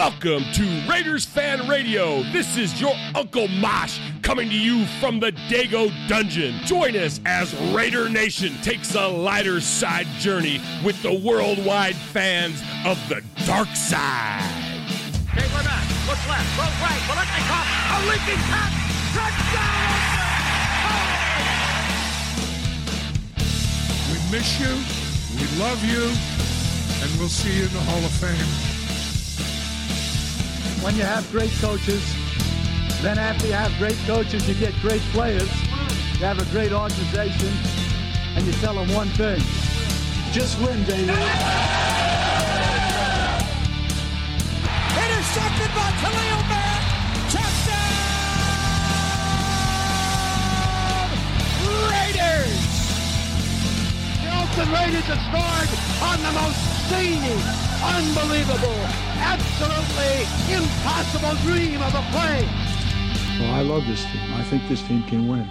Welcome to Raiders Fan Radio. This is your Uncle Mosh coming to you from the Dago Dungeon. Join us as Raider Nation takes a lighter side journey with the worldwide fans of the dark side. Okay, we're back. Look left, look right. Bolitnikov, a leaping pass. Touchdown! We miss you, we love you, and we'll see you in the Hall of Fame. When you have great coaches, then after you have great coaches, you get great players. You have a great organization, and you tell them one thing: just win, baby. Intercepted by Khalil Mack. Touchdown! Raiders! The Oakland Raiders have scored on the most zany, unbelievable, absolutely impossible dream of a play. Well, I love this team. I think this team can win.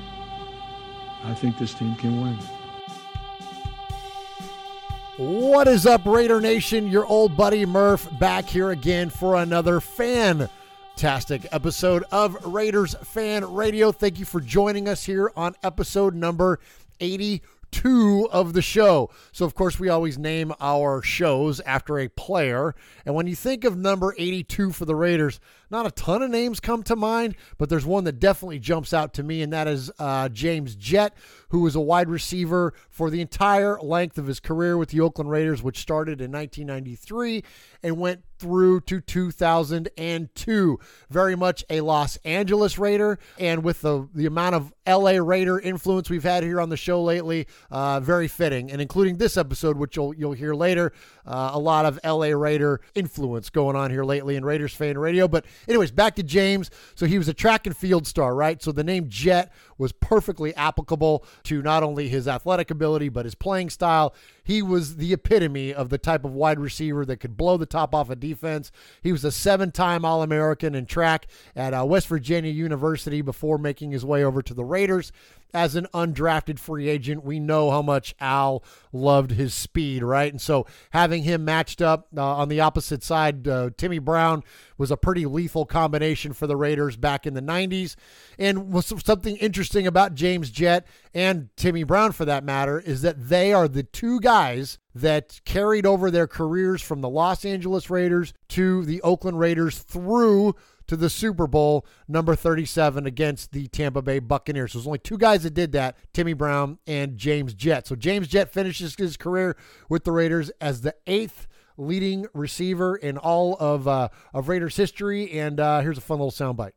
What is up, Raider Nation? Your old buddy Murph back here again for another fantastic episode of Raiders Fan Radio. Thank you for joining us here on episode number 82 of the show. So, of course, we always name our shows after a player. And when you think of number 82 for the Raiders, not a ton of names come to mind, but there's one that definitely jumps out to me, and that is James Jett, who was a wide receiver for the entire length of his career with the Oakland Raiders, which started in 1993 and went through to 2002. Very much a Los Angeles Raider, and with the amount of LA Raider influence we've had here on the show lately, very fitting, and including this episode, which you'll hear later, a lot of LA Raider influence going on here lately in Raiders Fan Radio. But anyways, back to James. So he was a track and field star, right? So the name Jett was perfectly applicable to not only his athletic ability, but his playing style. He was the epitome of the type of wide receiver that could blow the top off a defense. He was a 7-time All-American in track at West Virginia University before making his way over to the Raiders as an undrafted free agent. We know how much Al loved his speed, right? And so having him matched up on the opposite side, Timmy Brown, was a pretty lethal combination for the Raiders back in the 90s. And was something interesting about James Jett and Timmy Brown, for that matter, is that they are the two guys that carried over their careers from the Los Angeles Raiders to the Oakland Raiders through to the Super Bowl number 37 against the Tampa Bay Buccaneers. So there's only two guys that did that, Timmy Brown and James Jett. So James Jett finishes his career with the Raiders as the 8th leading receiver in all of Raiders history. And here's a fun little soundbite.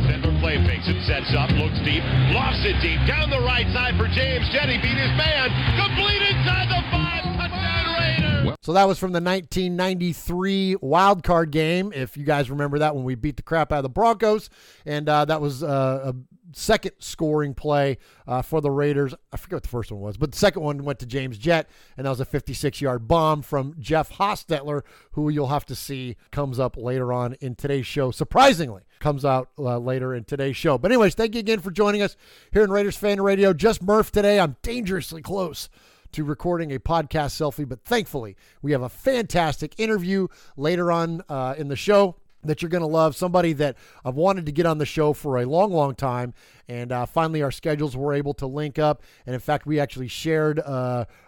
Denver play fakes it, sets up, looks deep, lofts it deep, down the right side for James Jett. He beat his man, complete inside the 5, touchdown Raider. So that was from the 1993 wild card game, if you guys remember that, when we beat the crap out of the Broncos. And that was a second scoring play for the Raiders. I forget what the first one was, but the second one went to James Jett, and that was a 56-yard bomb from Jeff Hostetler, who you'll have to see comes up later on in today's show. Surprisingly, comes out later in today's show. But anyways, thank you again for joining us here in Raiders Fan Radio. Just Murph today. I'm dangerously close to recording a podcast selfie, but thankfully we have a fantastic interview later on in the show that you're going to love. Somebody that I've wanted to get on the show for a long, long time. And finally, our schedules were able to link up. And in fact, we actually shared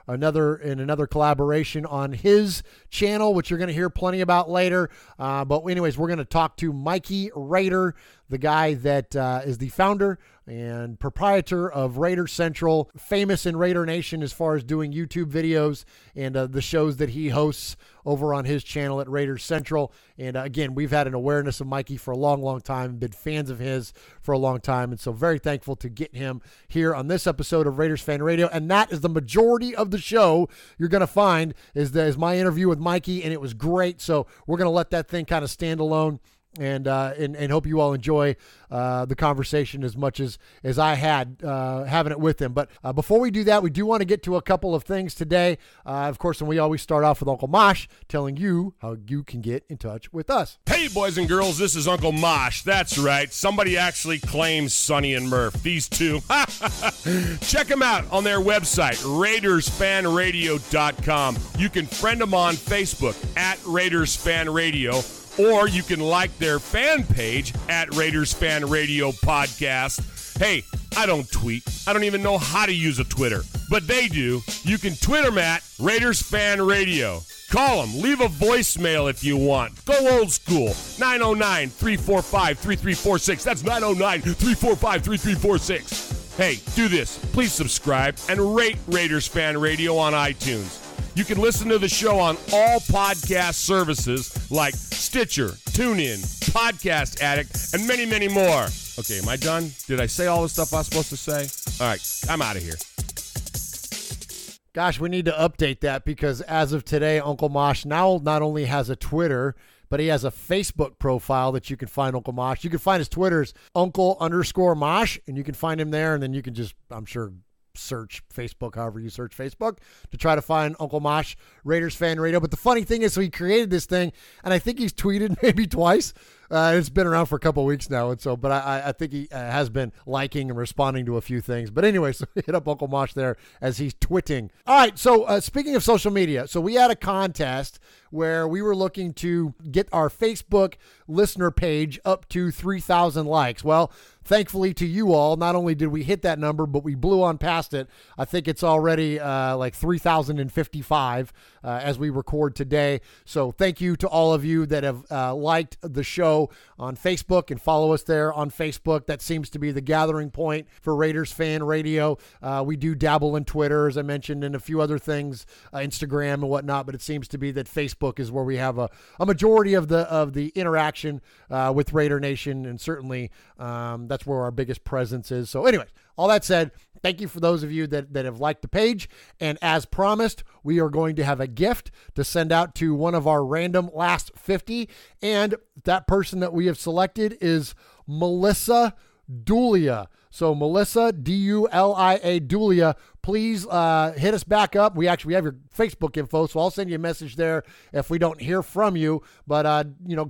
another collaboration on his channel, which you're going to hear plenty about later. But anyways, we're going to talk to Mikey Rader, the guy that is the founder and proprietor of Raider Central, famous in Raider Nation as far as doing YouTube videos and the shows that he hosts over on his channel at Raider Central. And again, we've had an awareness of Mikey for a long, long time, been fans of his for a long time. And so very thankful to get him here on this episode of Raiders Fan Radio. And that is the majority of the show you're going to find is my interview with Mikey, and it was great. So we're going to let that thing kind of stand alone and hope you all enjoy the conversation as much as I had having it with him. But before we do that, we do want to get to a couple of things today. Of course, and we always start off with Uncle Mosh telling you how you can get in touch with us. Hey, boys and girls, this is Uncle Mosh. That's right. Somebody actually claims Sonny and Murph. These two. Check them out on their website, RaidersFanRadio.com. You can friend them on Facebook at Raiders Fan Radio, or you can like their fan page at Raiders Fan Radio Podcast. Hey, I don't tweet. I don't even know how to use a Twitter, but they do. You can tweet them at Raiders Fan Radio. Call them. Leave a voicemail if you want. Go old school. 909-345-3346. That's 909-345-3346. Hey, do this. Please subscribe and rate Raiders Fan Radio on iTunes. You can listen to the show on all podcast services like Stitcher, TuneIn, Podcast Addict, and many, many more. Okay, am I done? Did I say all the stuff I was supposed to say? All right, I'm out of here. Gosh, we need to update that because as of today, Uncle Mosh now not only has a Twitter, but he has a Facebook profile that you can find Uncle Mosh. You can find his Twitter's Uncle_Mosh, and you can find him there, and then you can just, I'm sure, search Facebook, however you search Facebook, to try to find Uncle Mosh, Raiders Fan Radio. But the funny thing is, so he created this thing, and I think he's tweeted maybe twice. It's been around for a couple of weeks now, and so, but I think he has been liking and responding to a few things. But anyway, so hit up Uncle Mosh there as he's twitting. All right, so speaking of social media, so we had a contest where we were looking to get our Facebook listener page up to 3,000 likes. Well, thankfully to you all, not only did we hit that number, but we blew on past it. I think it's already like 3,055 as we record today. So thank you to all of you that have liked the show on Facebook and follow us there on Facebook. That seems to be the gathering point for Raiders Fan Radio. We do dabble in Twitter, as I mentioned, and a few other things, Instagram and whatnot, but it seems to be that Facebook is where we have a majority of the interaction with Raider Nation, and certainly that's where our biggest presence is. So anyways, all that said, thank you for those of you that have liked the page. And as promised, we are going to have a gift to send out to one of our random last 50. And that person that we have selected is Melissa Dulia. So Melissa, D-U-L-I-A, Dulia, please hit us back up. We have your Facebook info, so I'll send you a message there if we don't hear from you. But,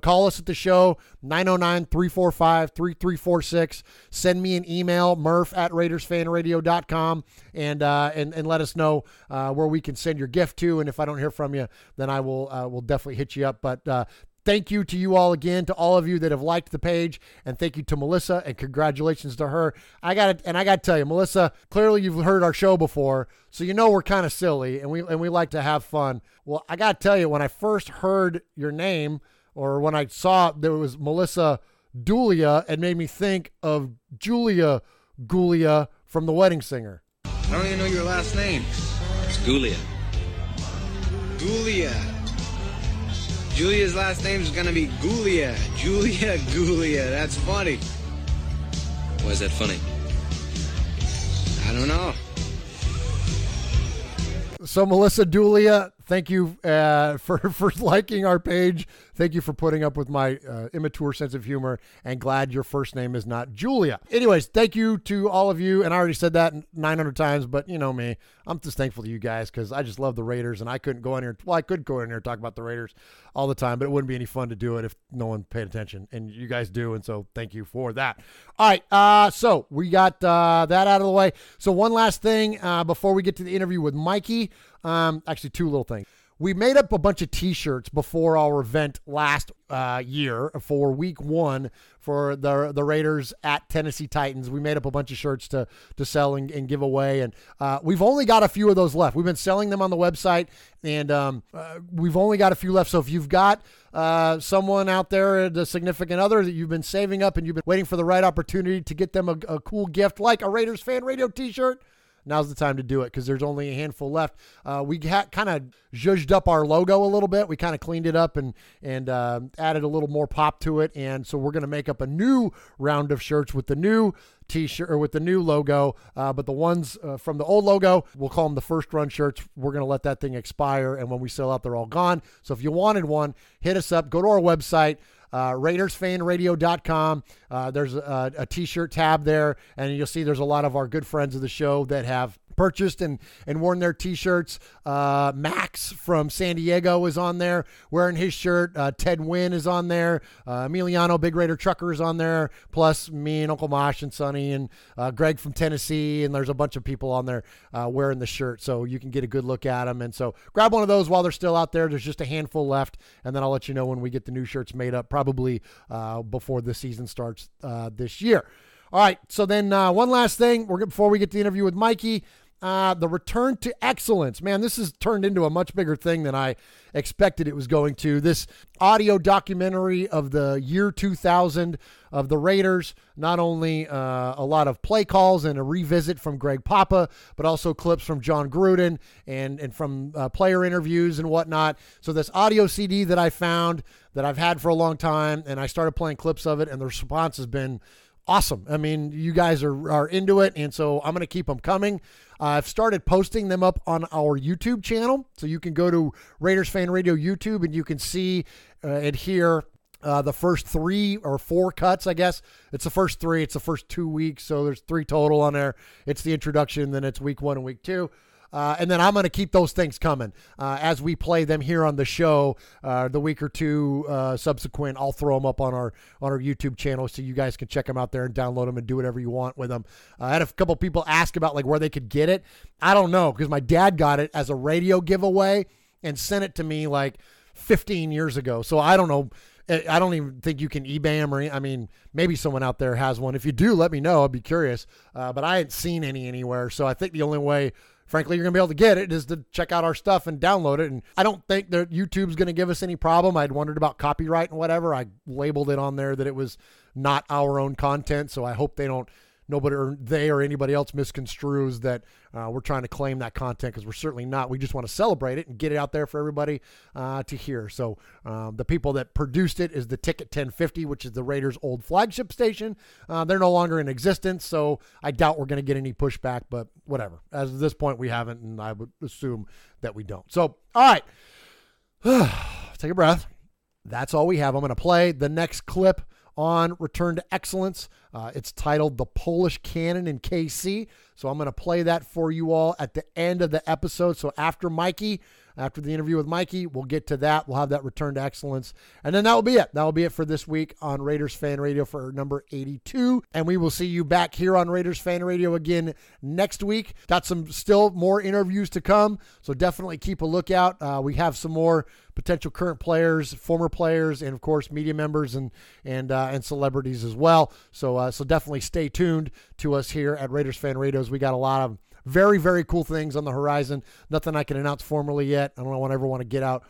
call us at the show, 909-345-3346. Send me an email, murph@raidersfanradio.com, and let us know where we can send your gift to. And if I don't hear from you, then I will definitely hit you up. But thank you to you all again, to all of you that have liked the page, and thank you to Melissa, and congratulations to her. I got to tell you, Melissa, clearly you've heard our show before, so we're kind of silly, and we like to have fun. Well, I got to tell you, when I first heard your name, or when I saw there was Melissa Dulia, it made me think of Julia Gulia from The Wedding Singer. I don't even know your last name. It's Gulia. Gulia. Julia's last name is going to be Gulia. Julia Gulia. That's funny. Why is that funny? I don't know. So Melissa Dulia, thank you for liking our page. Thank you for putting up with my immature sense of humor, and glad your first name is not Julia. Anyways, thank you to all of you, and I already said that 900 times, but you know me. I'm just thankful to you guys because I just love the Raiders, and I couldn't go in here. Well, I could go in here and talk about the Raiders all the time, but it wouldn't be any fun to do it if no one paid attention, and you guys do, and so thank you for that. All right, so we got that out of the way. So one last thing before we get to the interview with Mikey. Actually, two little things. We made up a bunch of T-shirts before our event last year for week 1 for the Raiders at Tennessee Titans. We made up a bunch of shirts to sell and give away, and we've only got a few of those left. We've been selling them on the website, and we've only got a few left. So if you've got someone out there, the significant other that you've been saving up and you've been waiting for the right opportunity to get them a cool gift like a Raiders Fan Radio T-shirt, now's the time to do it because there's only a handful left. We kind of zhuzhed up our logo a little bit. We kind of cleaned it up and added a little more pop to it. And so we're going to make up a new round of shirts with the new T-shirt or with the new logo. But the ones from the old logo, we'll call them the first run shirts. We're going to let that thing expire. And when we sell out, they're all gone. So if you wanted one, hit us up. Go to our website. RaidersFanRadio.com. There's a T-shirt tab there, and you'll see there's a lot of our good friends of the show that have purchased and worn their T-shirts. Max from San Diego is on there wearing his shirt. Ted Wynn is on there. Emiliano, Big Raider Trucker, is on there. Plus me and Uncle Mosh and Sonny and Greg from Tennessee. And there's a bunch of people on there wearing the shirt, so you can get a good look at them. And so grab one of those while they're still out there. There's just a handful left, and then I'll let you know when we get the new shirts made up, probably before the season starts this year. All right, so then one last thing before we get to the interview with Mikey. The return to excellence. Man, this has turned into a much bigger thing than I expected it was going to. This audio documentary of the year 2000 of the Raiders, not only a lot of play calls and a revisit from Greg Papa, but also clips from John Gruden and from player interviews and whatnot. So this audio CD that I found that I've had for a long time, and I started playing clips of it, and the response has been awesome. I mean, you guys are into it, and so I'm going to keep them coming. I've started posting them up on our YouTube channel, so you can go to Raiders Fan Radio YouTube, and you can see and hear the first 3 or 4 cuts, I guess. It's the first 3. It's the first 2 weeks, so there's 3 total on there. It's the introduction, then it's week 1 and week 2. And then I'm going to keep those things coming as we play them here on the show. The week or 2 subsequent, I'll throw them up on our YouTube channel so you guys can check them out there and download them and do whatever you want with them. I had a couple people ask about like where they could get it. I don't know, because my dad got it as a radio giveaway and sent it to me like 15 years ago. So I don't know. I don't even think you can eBay them, I mean, maybe someone out there has one. If you do, let me know. I'd be curious. But I hadn't seen any anywhere. So I think the only way, frankly, you're going to be able to get it is to check out our stuff and download it. And I don't think that YouTube's going to give us any problem. I'd wondered about copyright and whatever. I labeled it on there that it was not our own content. So I hope nobody or they or anybody else misconstrues that we're trying to claim that content, because we're certainly not. We just want to celebrate it and get it out there for everybody to hear. So the people that produced it is the Ticket 1050, which is the Raiders' old flagship station. They're no longer in existence, so I doubt we're going to get any pushback, but whatever. As of this point, we haven't, and I would assume that we don't. So, all right. Take a breath. That's all we have. I'm going to play the next clip on Return to Excellence. It's titled The Polish Cannon in KC. So I'm going to play that for you all at the end of the episode. So after the interview with Mikey, we'll get to that. We'll have that Return to Excellence. And then that will be it. That will be it for this week on Raiders Fan Radio for number 82. And we will see you back here on Raiders Fan Radio again next week. Got some still more interviews to come, so definitely keep a lookout. We have some more potential current players, former players, and of course media members and celebrities as well. So definitely stay tuned to us here at Raiders Fan Radio. We got a lot of very, very cool things on the horizon. Nothing I can announce formally yet. I don't ever want to get out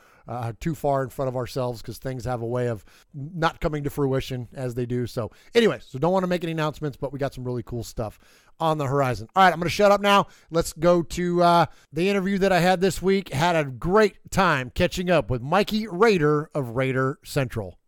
too far in front of ourselves, because things have a way of not coming to fruition as they do. So anyway, don't want to make any announcements, but we got some really cool stuff on the horizon. All right, I'm going to shut up now. Let's go to the interview that I had this week. Had a great time catching up with Mikey Rader of Raider Central.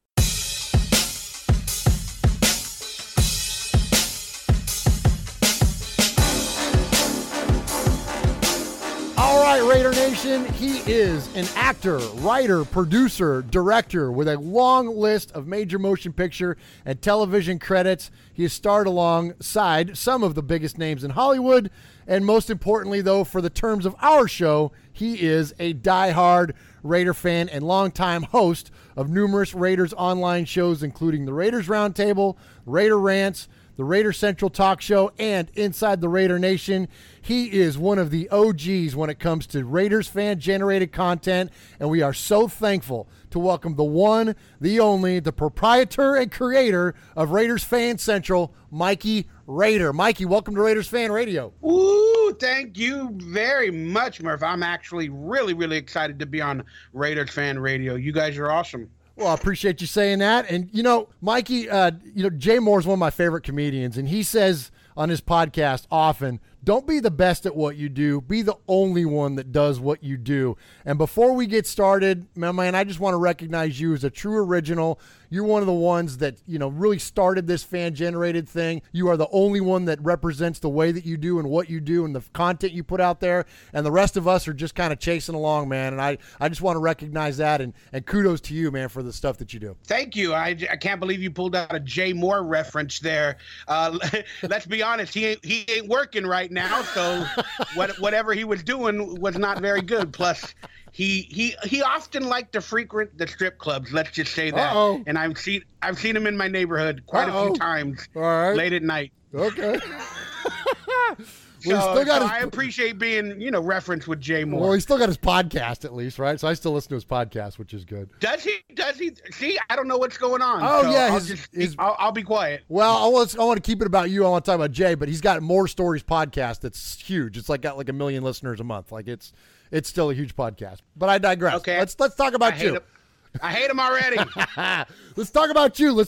All right, Raider Nation, he is an actor, writer, producer, director with a long list of major motion picture and television credits. He has starred alongside some of the biggest names in Hollywood, and most importantly, though, for the terms of our show, he is a diehard Raider fan and longtime host of numerous Raiders online shows, including the Raiders Roundtable, Raider Rants, the Raider Central Talk Show, and Inside the Raider Nation. He is one of the OGs when it comes to Raiders fan-generated content, and we are so thankful to welcome the one, the only, the proprietor and creator of Raiders Fan Central, Mikey Rader. Mikey, welcome to Raiders Fan Radio. Ooh, thank you very much, Murph. I'm actually really, really excited to be on Raiders Fan Radio. You guys are awesome. Well, I appreciate you saying that. And, Mikey, Jay Moore's one of my favorite comedians, and he says on his podcast often, Don't be the best at what you do. Be the only one that does what you do. And before we get started, my man, I just want to recognize you as a true original. You're one of the ones that, really started this fan-generated thing. You are the only one that represents the way that you do and what you do and the content you put out there. And the rest of us are just kind of chasing along, man. And I just want to recognize that. And kudos to you, man, for the stuff that you do. Thank you. I can't believe you pulled out a Jay Moore reference there. Let's be honest. He ain't working right now. So whatever he was doing was not very good. Plus, He often liked to frequent the strip clubs. Let's just say that. Uh-oh. And I've seen him in my neighborhood quite a few times. All right. Late at night. Okay. I appreciate being referenced with Jay Moore. Well, he's still got his podcast at least, right? So I still listen to his podcast, which is good. Does he? See, I don't know what's going on. Oh, so yeah. I'll be quiet. Well, I want to keep it about you. I want to talk about Jay, but he's got More Stories podcast that's huge. It's got like 1 million listeners a month. Like it's still a huge podcast. But I digress. Okay. Let's talk about you. I hate him already. Let's talk about you.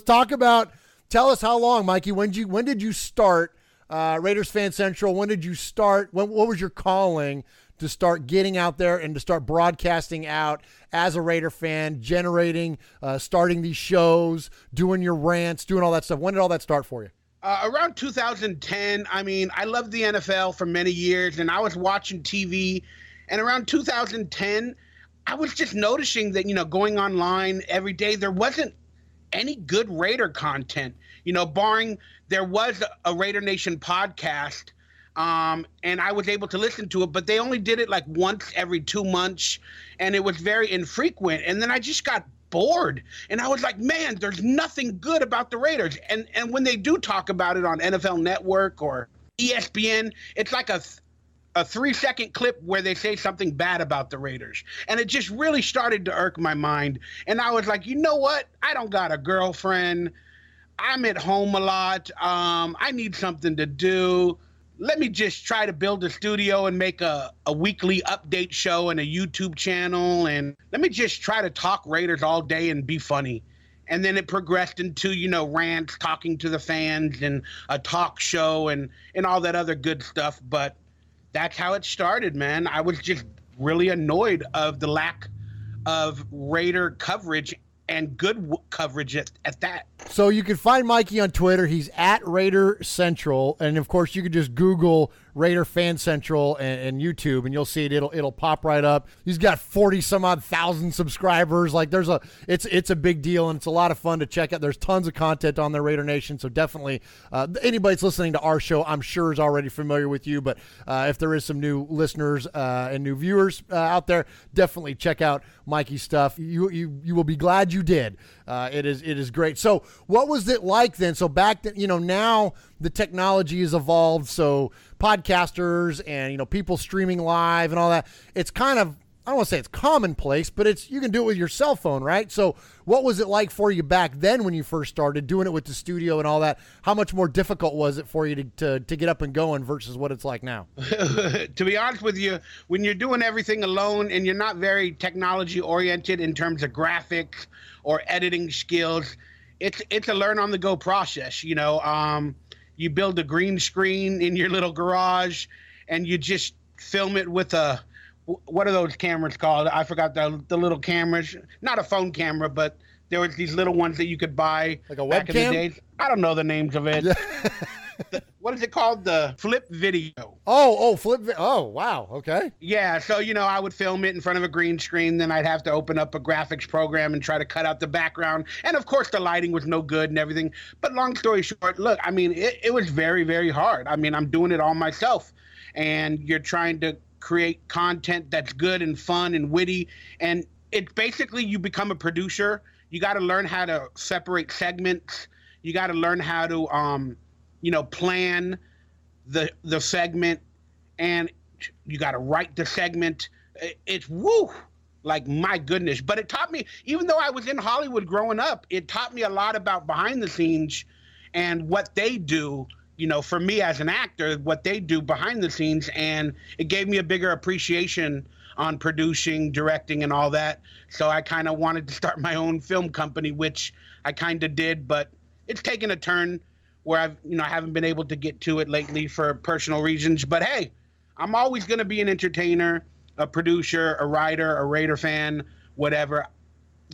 Tell us how long, Mikey. When did you start Raiders Fan Central? When did you start? What was your calling to start getting out there and to start broadcasting out as a Raider fan, generating, starting these shows, doing your rants, doing all that stuff? When did all that start for you? Around 2010. I mean, I loved the NFL for many years, and I was watching TV. And around 2010, I was just noticing that, going online every day, there wasn't any good Raider content, barring there was a Raider Nation podcast, and I was able to listen to it, but they only did it like once every 2 months, and it was very infrequent. And then I just got bored, and I was like, man, there's nothing good about the Raiders. And when they do talk about it on NFL Network or ESPN, it's like a 3-second clip where they say something bad about the Raiders. And it just really started to irk my mind. And I was like, you know what? I don't got a girlfriend. I'm at home a lot. I need something to do. Let me just try to build a studio and make a weekly update show and a YouTube channel. And let me just try to talk Raiders all day and be funny. And then it progressed into, rants, talking to the fans, and a talk show and all that other good stuff. But that's how it started, man. I was just really annoyed of the lack of Raider coverage, and good coverage at that. So you can find Mikey on Twitter. He's at Raider Central. And, of course, you can just Google Raider Fan Central and YouTube, and you'll see it. It'll pop right up. He's got 40-some-odd thousand subscribers. Like, it's a big deal, and it's a lot of fun to check out. There's tons of content on there, Raider Nation, so definitely anybody that's listening to our show, I'm sure, is already familiar with you. But if there is some new listeners and new viewers out there, definitely check out Mikey's stuff. You will be glad you did. It is great. So what was it like then? So back then, now the technology has evolved. So podcasters and, people streaming live and all that, it's kind of, I don't want to say it's commonplace, but you can do it with your cell phone, right? So what was it like for you back then when you first started doing it with the studio and all that? How much more difficult was it for you to get up and going versus what it's like now? To be honest with you, when you're doing everything alone and you're not very technology oriented in terms of graphics or editing skills, it's a learn on the go process. You build a green screen in your little garage and you just film it with what are those cameras called? I forgot the little cameras. Not a phone camera, but there was these little ones that you could buy like a webcam? Back in the days. I don't know the names of it. What is it called? The flip video. Oh, wow. Okay. Yeah. So, I would film it in front of a green screen. Then I'd have to open up a graphics program and try to cut out the background. And of course, the lighting was no good and everything. But long story short, look, I mean, it was very, very hard. I mean, I'm doing it all myself. And you're trying to create content that's good and fun and witty. And it's basically you become a producer. You got to learn how to separate segments. You got to learn how to, plan the segment, and you got to write the segment. It's like my goodness. But it taught me, even though I was in Hollywood growing up, it taught me a lot about behind the scenes and what they do, for me as an actor, what they do behind the scenes. And it gave me a bigger appreciation on producing, directing, and all that. So I kind of wanted to start my own film company, which I kind of did, but it's taken a turn where I haven't been able to get to it lately for personal reasons. But hey, I'm always going to be an entertainer, a producer, a writer, a Raider fan, whatever.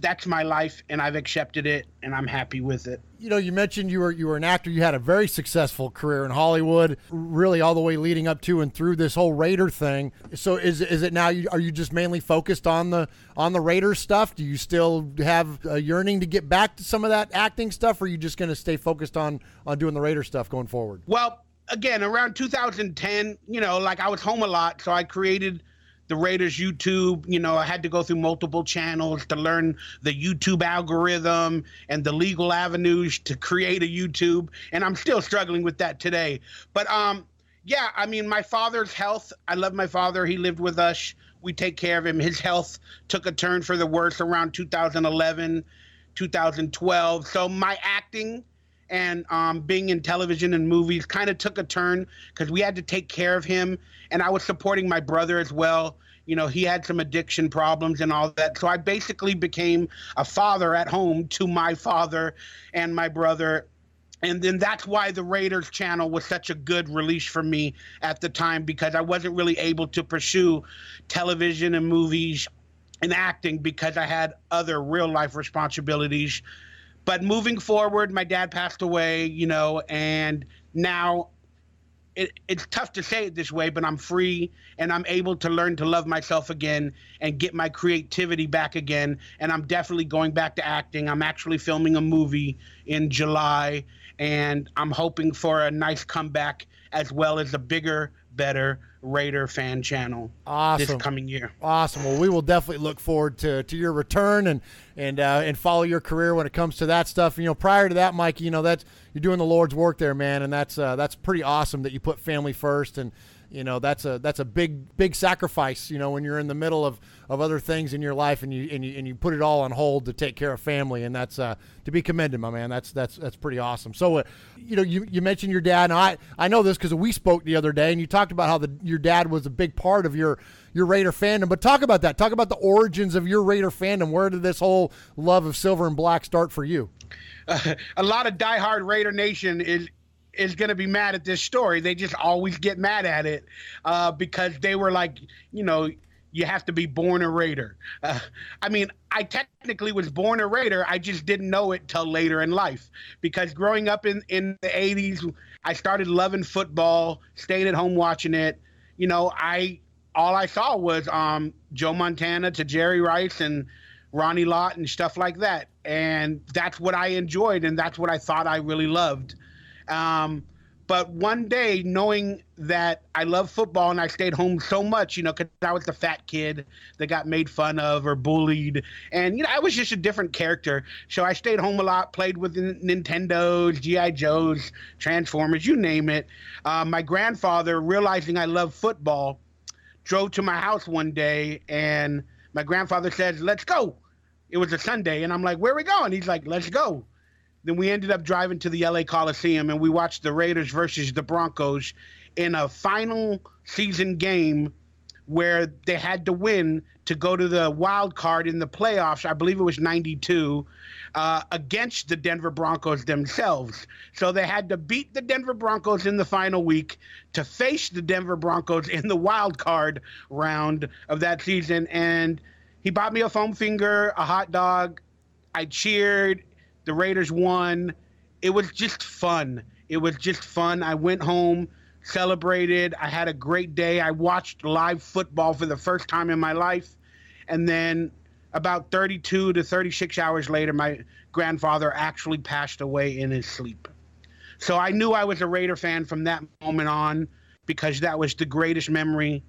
That's my life, and I've accepted it, and I'm happy with it. You mentioned you were an actor. You had a very successful career in Hollywood, really all the way leading up to and through this whole Raider thing. So is it now? Are you just mainly focused on the Raider stuff? Do you still have a yearning to get back to some of that acting stuff, or are you just going to stay focused on doing the Raider stuff going forward? Well, again, around 2010, I was home a lot, so I created the Raiders YouTube. I had to go through multiple channels to learn the YouTube algorithm and the legal avenues to create a YouTube. And I'm still struggling with that today. But my father's health, I love my father. He lived with us. We take care of him. His health took a turn for the worse around 2011, 2012. So my acting and being in television and movies kind of took a turn because we had to take care of him. And I was supporting my brother as well. He had some addiction problems and all that. So I basically became a father at home to my father and my brother. And then that's why the Raiders channel was such a good release for me at the time, because I wasn't really able to pursue television and movies and acting because I had other real life responsibilities. But moving forward, my dad passed away, and now it's tough to say it this way, but I'm free and I'm able to learn to love myself again and get my creativity back again. And I'm definitely going back to acting. I'm actually filming a movie in July, and I'm hoping for a nice comeback as well as a bigger, better Raider fan channel this coming year. Awesome. Well, we will definitely look forward to your return and follow your career when it comes to that stuff. Prior to that, Mikey, that's you're doing the Lord's work there, man, and that's pretty awesome that you put family first. And that's a big sacrifice, when you're in the middle of other things in your life and you put it all on hold to take care of family, and that's to be commended, my man. That's pretty awesome. So you mentioned your dad, and I know this because we spoke the other day, and you talked about how your dad was a big part of your Raider fandom. But talk about that. Talk about the origins of your Raider fandom. Where did this whole love of silver and black start for you? A lot of diehard Raider Nation is going to be mad at this story. They just always get mad at it because they were like, you have to be born a Raider. I technically was born a Raider. I just didn't know it till later in life, because growing up in the 80s, I started loving football, stayed at home watching it. All I saw was Joe Montana to Jerry Rice and Ronnie Lott and stuff like that. And that's what I enjoyed, and that's what I thought I really loved. But one day, knowing that I love football and I stayed home so much, because I was the fat kid that got made fun of or bullied. And, I was just a different character. So I stayed home a lot, played with Nintendos, G.I. Joes, Transformers, you name it. My grandfather, realizing I love football, drove to my house one day, and my grandfather says, "Let's go." It was a Sunday, and I'm like, "Where are we going?" He's like, "Let's go." Then we ended up driving to the LA Coliseum, and we watched the Raiders versus the Broncos in a final season game where they had to win to go to the wild card in the playoffs. I believe it was 92 against the Denver Broncos themselves. So they had to beat the Denver Broncos in the final week to face the Denver Broncos in the wild card round of that season. And he bought me a foam finger, a hot dog. I cheered. The Raiders won. It was just fun. I went home, celebrated. I had a great day. I watched live football for the first time in my life. And then about 32 to 36 hours later, my grandfather actually passed away in his sleep. So I knew I was a Raider fan from that moment on, because that was the greatest memory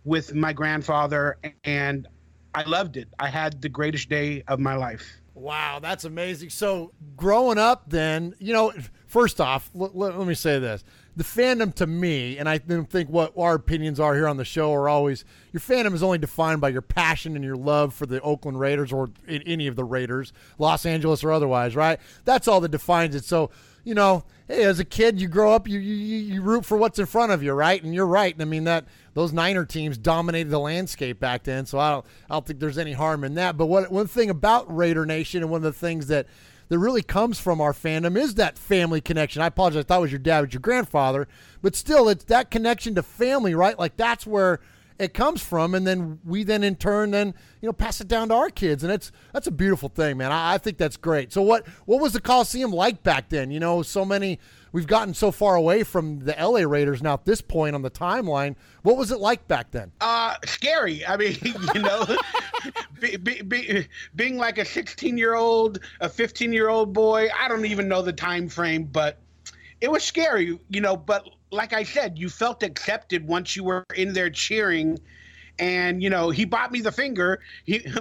with my grandfather, and I loved it. I had the greatest day of my life. Wow, that's amazing. So growing up then, first off, let me say this. The fandom to me, and I think what our opinions are here on the show are always, your fandom is only defined by your passion and your love for the Oakland Raiders or any of the Raiders, Los Angeles or otherwise, right? That's all that defines it. So, hey, as a kid, you grow up, you root for what's in front of you, right? And you're right. I mean, those Niner teams dominated the landscape back then, so I don't think there's any harm in that. But one thing about Raider Nation, and one of the things that that really comes from our fandom is that family connection. I apologize, I thought it was your dad, but your grandfather, but still, it's that connection to family, right? Like that's where it comes from, and then we then in turn pass it down to our kids, and that's a beautiful thing, man. I think that's great. So what was the Coliseum like back then? We've gotten so far away from the LA Raiders now at this point on the timeline. What was it like back then? Scary. I mean, being like a 16-year-old, a 15-year-old boy, I don't even know the time frame, but it was scary, but like I said, you felt accepted once you were in there cheering. And, he bought me the finger.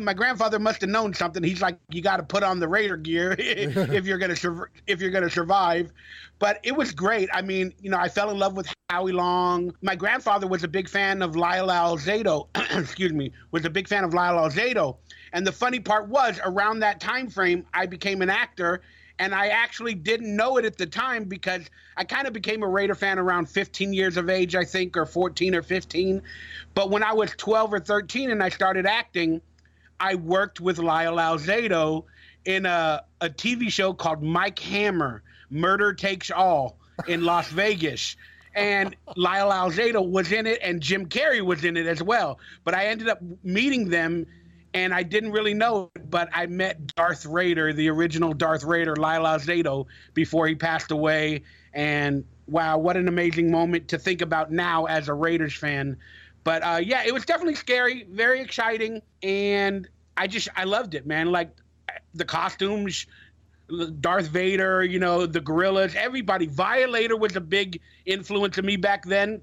My grandfather must have known something. He's like, you got to put on the Raider gear if you're going to survive. But it was great. I mean, I fell in love with Howie Long. My grandfather was a big fan of Lyle Alzado. Excuse me, was a big fan of Lyle Alzado. And the funny part was, around that time frame, I became an actor. And I actually didn't know it at the time because I kind of became a Raider fan around 15 years of age, I think, or 14 or 15. But when I was 12 or 13 and I started acting, I worked with Lyle Alzado in a TV show called Mike Hammer, Murder Takes All, in Las Vegas. And Lyle Alzado was in it, and Jim Carrey was in it as well. But I ended up meeting them, and I didn't really know it, but I met Darth Rayder, the original Darth Rayder, Lyle Alzado, before he passed away. And wow, what an amazing moment to think about now as a Raiders fan. But it was definitely scary, very exciting, and I loved it, man. Like the costumes, Darth Vader, the gorillas, everybody. Violator was a big influence on me back then,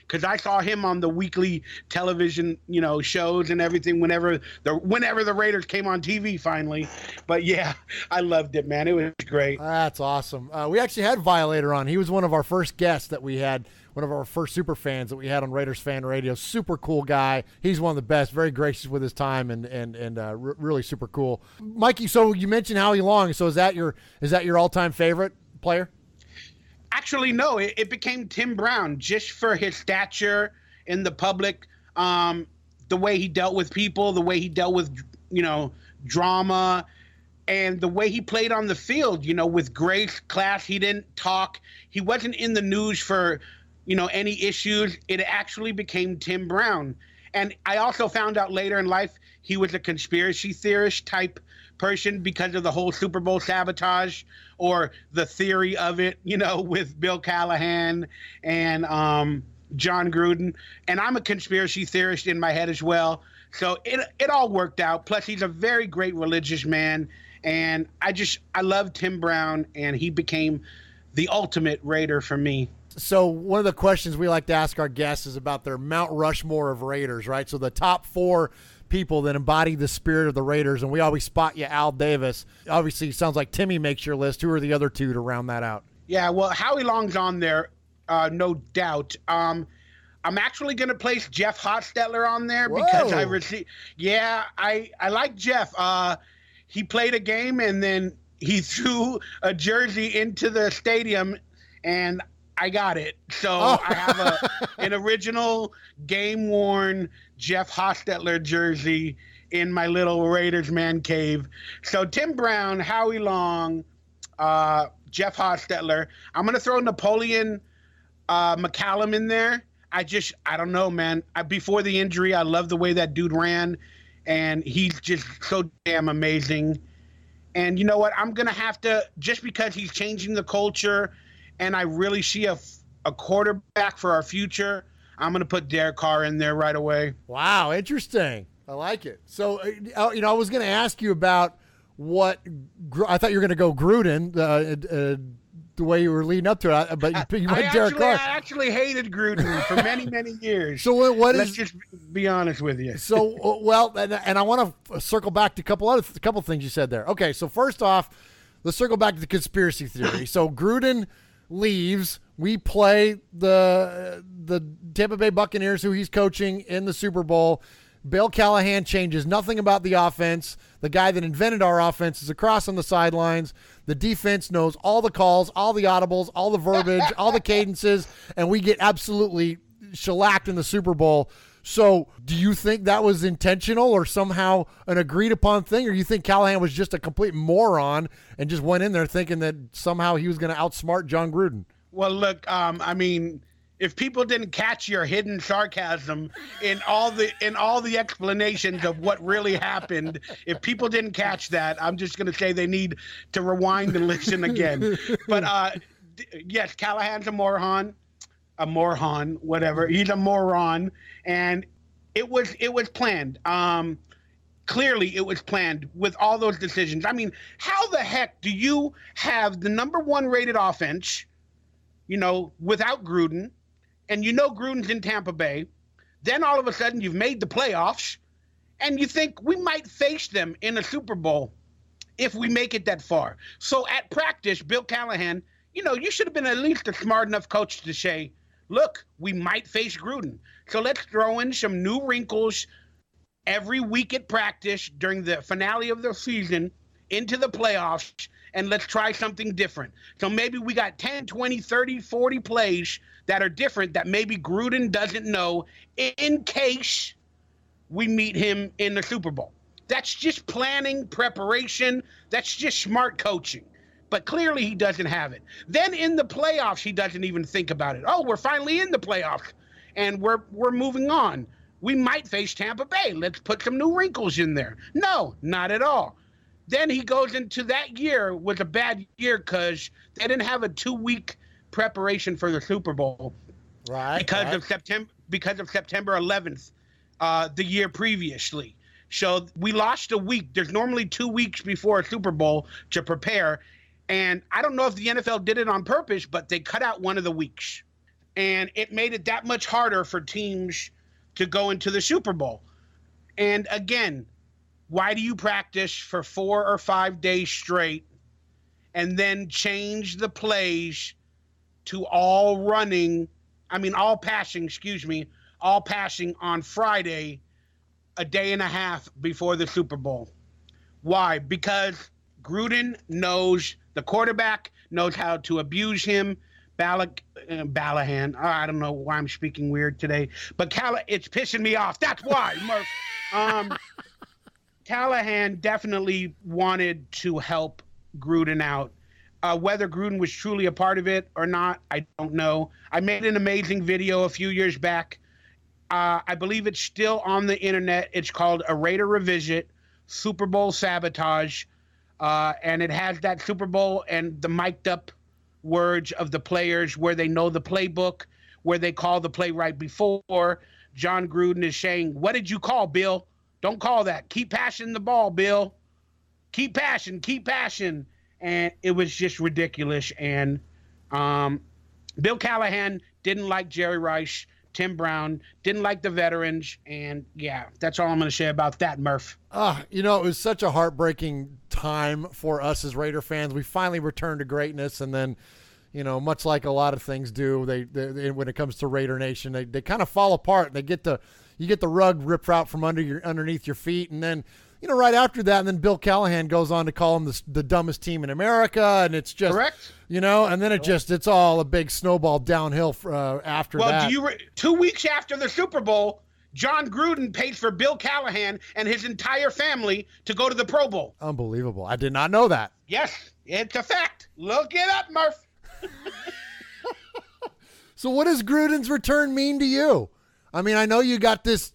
because I saw him on the weekly television, shows and everything whenever the Raiders came on TV finally. But yeah, I loved it, man. It was great. That's awesome. We actually had Violator on. He was one of our first guests that we had, one of our first super fans that we had on Raiders Fan Radio. Super cool guy. He's one of the best, very gracious with his time and really super cool. Mikey, so you mentioned Howie Long. So is that your all-time favorite player? Actually, no. It became Tim Brown, just for his stature in the public, the way he dealt with people, the way he dealt with, drama, and the way he played on the field, with grace, class. He didn't talk. He wasn't in the news for, any issues. It actually became Tim Brown. And I also found out later in life he was a conspiracy theorist type person because of the whole Super Bowl sabotage, or the theory of it, with Bill Callahan and John Gruden. And I'm a conspiracy theorist in my head as well. So it all worked out. Plus, he's a very great religious man. And I love Tim Brown, and he became the ultimate Raider for me. So one of the questions we like to ask our guests is about their Mount Rushmore of Raiders, right? So the top 4 people that embody the spirit of the Raiders, and we always spot you Al Davis. Obviously, it sounds like Timmy makes your list. Who are the other 2 to round that out? Yeah, well, Howie Long's on there, no doubt. I'm actually going to place Jeff Hostetler on there. Whoa. Because I like Jeff. He played a game, and then he threw a jersey into the stadium, and I got it. So I have an original game-worn Jeff Hostetler jersey in my little Raiders man cave. So Tim Brown, Howie Long, Jeff Hostetler. I'm going to throw Napoleon McCallum in there. I don't know, man. Before the injury, I love the way that dude ran, and he's just so damn amazing. And you know what? I'm going to have to, just because he's changing the culture, and I really see a quarterback for our future, I'm going to put Derek Carr in there right away. Wow, interesting. I like it. So, I was going to ask you about I thought you were going to go Gruden, the way you were leading up to it, but you went Derek Carr. I actually hated Gruden for many, many years. So let's just be honest with you. So, and I want to circle back to a couple things you said there. Okay, so first off, let's circle back to the conspiracy theory. So Gruden leaves. We play the Tampa Bay Buccaneers, who he's coaching, in the Super Bowl. Bill Callahan changes nothing about the offense. The guy that invented our offense is across on the sidelines. The defense knows all the calls, all the audibles, all the verbiage, all the cadences, and we get absolutely shellacked in the Super Bowl. So do you think that was intentional or somehow an agreed upon thing, or you think Callahan was just a complete moron and just went in there thinking that somehow he was going to outsmart John Gruden? Well, look, I mean, if people didn't catch your hidden sarcasm in all the explanations of what really happened, if people didn't catch that, I'm just going to say they need to rewind and listen again. But yes, Callahan's a moron, whatever. He's a moron, and it was planned. Clearly, it was planned with all those decisions. I mean, how the heck do you have the number 1 rated offense, without Gruden, and Gruden's in Tampa Bay, then all of a sudden you've made the playoffs, and you think we might face them in a Super Bowl if we make it that far. So at practice, Bill Callahan, you should have been at least a smart enough coach to say, look, we might face Gruden. So let's throw in some new wrinkles every week at practice during the finale of the season into the playoffs, and let's try something different. So maybe we got 10, 20, 30, 40 plays that are different that maybe Gruden doesn't know in case we meet him in the Super Bowl. That's just planning, preparation. That's just smart coaching. But clearly he doesn't have it. Then in the playoffs, he doesn't even think about it. Oh, we're finally in the playoffs, and we're moving on. We might face Tampa Bay. Let's put some new wrinkles in there. No, not at all. Then he goes into that year with a bad year because they didn't have a 2-week preparation for the Super Bowl. Right. Because of September 11th, the year previously. So we lost a week. There's normally 2 weeks before a Super Bowl to prepare. And I don't know if the NFL did it on purpose, but they cut out one of the weeks. And it made it that much harder for teams to go into the Super Bowl. And again, why do you practice for 4 or 5 days straight and then change the plays to all passing on Friday, a day and a half before the Super Bowl? Why? Because Gruden knows the quarterback, knows how to abuse him. Callahan. I don't know why I'm speaking weird today, but it's pissing me off. That's why, Murph. Callahan definitely wanted to help Gruden out. Whether Gruden was truly a part of it or not, I don't know. I made an amazing video a few years back. I believe it's still on the internet. It's called A Raider Revisit, Super Bowl Sabotage. And it has that Super Bowl and the mic'd up words of the players where they know the playbook, where they call the play right before. John Gruden is saying, what did you call, Bill? Don't call that. Keep passing the ball, Bill. Keep passing. And it was just ridiculous. And Bill Callahan didn't like Jerry Rice, Tim Brown, didn't like the veterans. And, yeah, that's all I'm going to say about that, Murph. It was such a heartbreaking time for us as Raider fans. We finally returned to greatness, and then, much like a lot of things do, they when it comes to Raider Nation, they kind of fall apart. You get the rug ripped out from underneath your feet, and then, right after that, and then Bill Callahan goes on to call them the dumbest team in America, and it's just correct. And then it's all a big snowball downhill after that. Well, 2 weeks after the Super Bowl, John Gruden paid for Bill Callahan and his entire family to go to the Pro Bowl. Unbelievable. I did not know that. Yes, it's a fact. Look it up, Murph. So what does Gruden's return mean to you? I mean, I know you got this,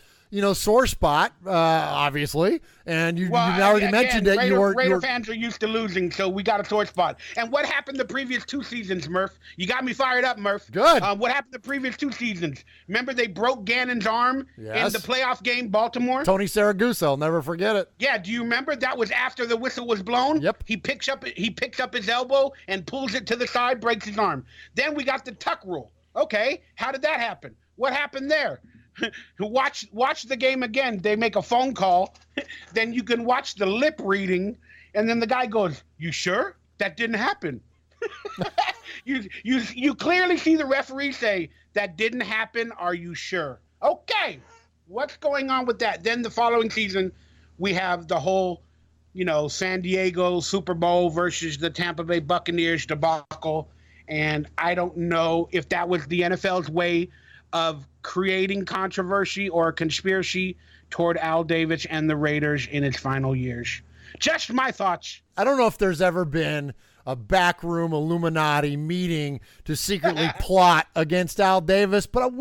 sore spot, obviously, and you already mentioned that Raider fans are used to losing, so we got a sore spot. And what happened the previous 2 seasons, Murph? You got me fired up, Murph. Good. What happened the previous 2 seasons? Remember they broke Gannon's arm in the playoff game, Baltimore? Tony Saragusa, I'll never forget it. Yeah, do you remember? That was after the whistle was blown. Yep. He picks up his elbow and pulls it to the side, breaks his arm. Then we got the tuck rule. Okay, how did that happen? What happened there? Watch the game again. They make a phone call. Then you can watch the lip reading, and then the guy goes, "You sure that didn't happen?" You clearly see the referee say, "That didn't happen. Are you sure?" Okay, what's going on with that? Then the following season, we have the whole, San Diego Super Bowl versus the Tampa Bay Buccaneers debacle, and I don't know if that was the NFL's way of creating controversy or a conspiracy toward Al Davis and the Raiders in its final years. Just my thoughts. I don't know if there's ever been a backroom Illuminati meeting to secretly plot against Al Davis, but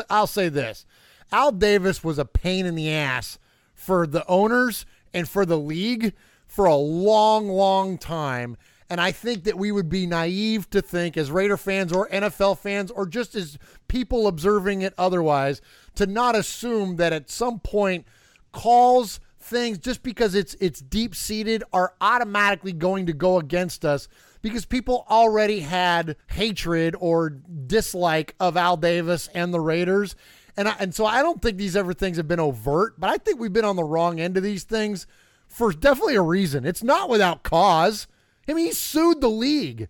I'll say this. Al Davis was a pain in the ass for the owners and for the league for a long, long time. And I think that we would be naive to think, as Raider fans or NFL fans or just as people observing it otherwise, to not assume that at some point calls, things, just because it's deep-seated, are automatically going to go against us, because people already had hatred or dislike of Al Davis and the Raiders. And so I don't think these things have been overt, but I think we've been on the wrong end of these things for definitely a reason. It's not without cause. I mean, he sued the league.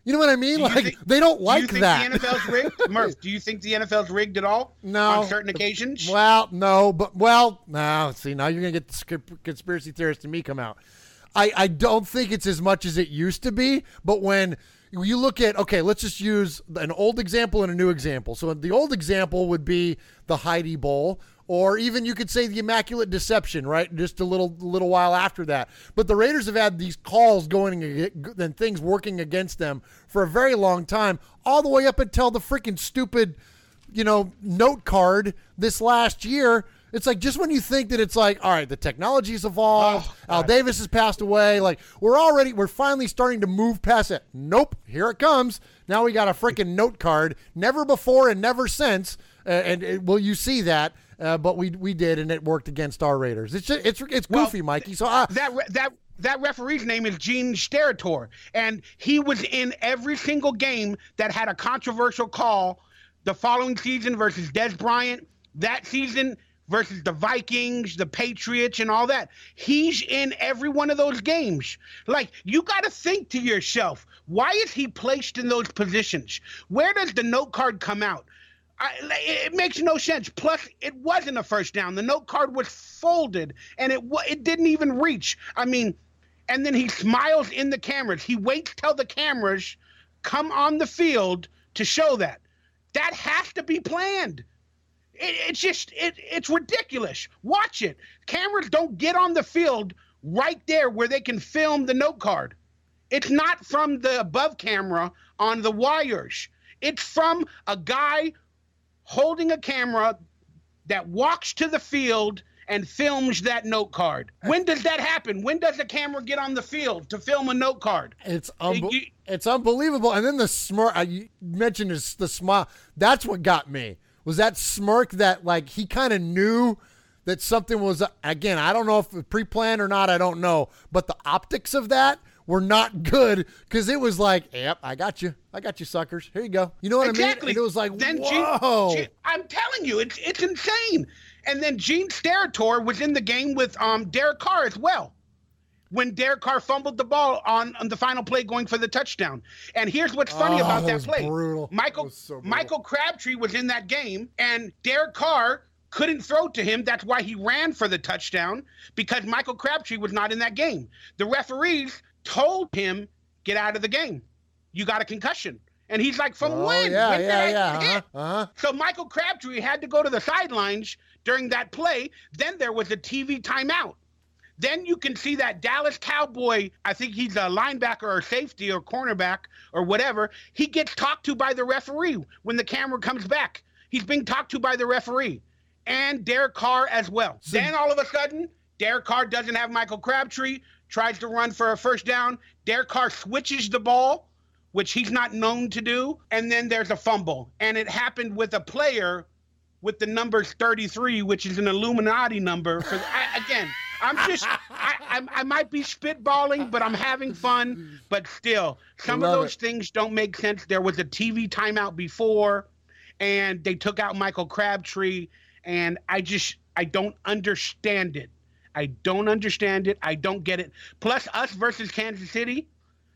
You know what I mean? They don't like that. Do you think the NFL's rigged? Murph, do you think the NFL's rigged at all? No. On certain occasions? Well, no. Now, see, now you're going to get the conspiracy theorist in me come out. I don't think it's as much as it used to be, but when you look at, okay, let's just use an old example and a new example. So the old example would be the Heidi Bowl, or even you could say the Immaculate Deception, right? Just a little while after that. But the Raiders have had these calls going and things working against them for a very long time, all the way up until the freaking stupid, note card this last year. It's like, just when you think that it's like, all right, the technology's evolved, Al Davis has passed away, like we're finally starting to move past it. Nope, here it comes. Now we got a freaking note card. Never before and never since. You see that? But we did, and it worked against our Raiders. It's goofy, Mikey. So that referee's name is Gene Steratore, and he was in every single game that had a controversial call. The following season versus Dez Bryant, that season versus the Vikings, the Patriots, and all that. He's in every one of those games. Like, you got to think to yourself, why is he placed in those positions? Where does the note card come out? It makes no sense. Plus, it wasn't a first down. The note card was folded, and it didn't even reach. I mean, and then he smiles in the cameras. He waits till the cameras come on the field to show that. That has to be planned. It's ridiculous. Watch it. Cameras don't get on the field right there where they can film the note card. It's not from the above camera on the wires. It's from a guy holding a camera that walks to the field and films that note card. When does that happen? When does the camera get on the field to film a note card? It's unbelievable. And then the smirk, you mentioned the smile. That's what got me. Was that smirk that, like, he kind of knew that something was, again, I don't know if it pre-planned or not, I don't know. But the optics of that were not good, because it was like, yep, I got you, suckers. Here you go. You know what I mean? And it was like, whoa. I'm telling you, it's insane. And then Gene Steratore was in the game with Derek Carr as well, when Derek Carr fumbled the ball on the final play going for the touchdown. And here's what's funny about that play. Brutal. Michael Crabtree was in that game, and Derek Carr couldn't throw to him. That's why he ran for the touchdown, because Michael Crabtree was not in that game. The referees told him, get out of the game. You got a concussion. And he's like, from when? Yeah. So Michael Crabtree had to go to the sidelines during that play. Then there was a TV timeout. Then you can see that Dallas Cowboy, I think he's a linebacker or safety or cornerback or whatever, he gets talked to by the referee when the camera comes back. He's being talked to by the referee. And Derek Carr as well. Then all of a sudden, Derek Carr doesn't have Michael Crabtree, tries to run for a first down. Derek Carr switches the ball, which he's not known to do, and then there's a fumble. And it happened with a player with the number 33, which is an Illuminati number. I might be spitballing, but I'm having fun. But still, some of those things don't make sense. There was a TV timeout before, and they took out Michael Crabtree, and I don't understand it. I don't get it. Plus, us versus Kansas City,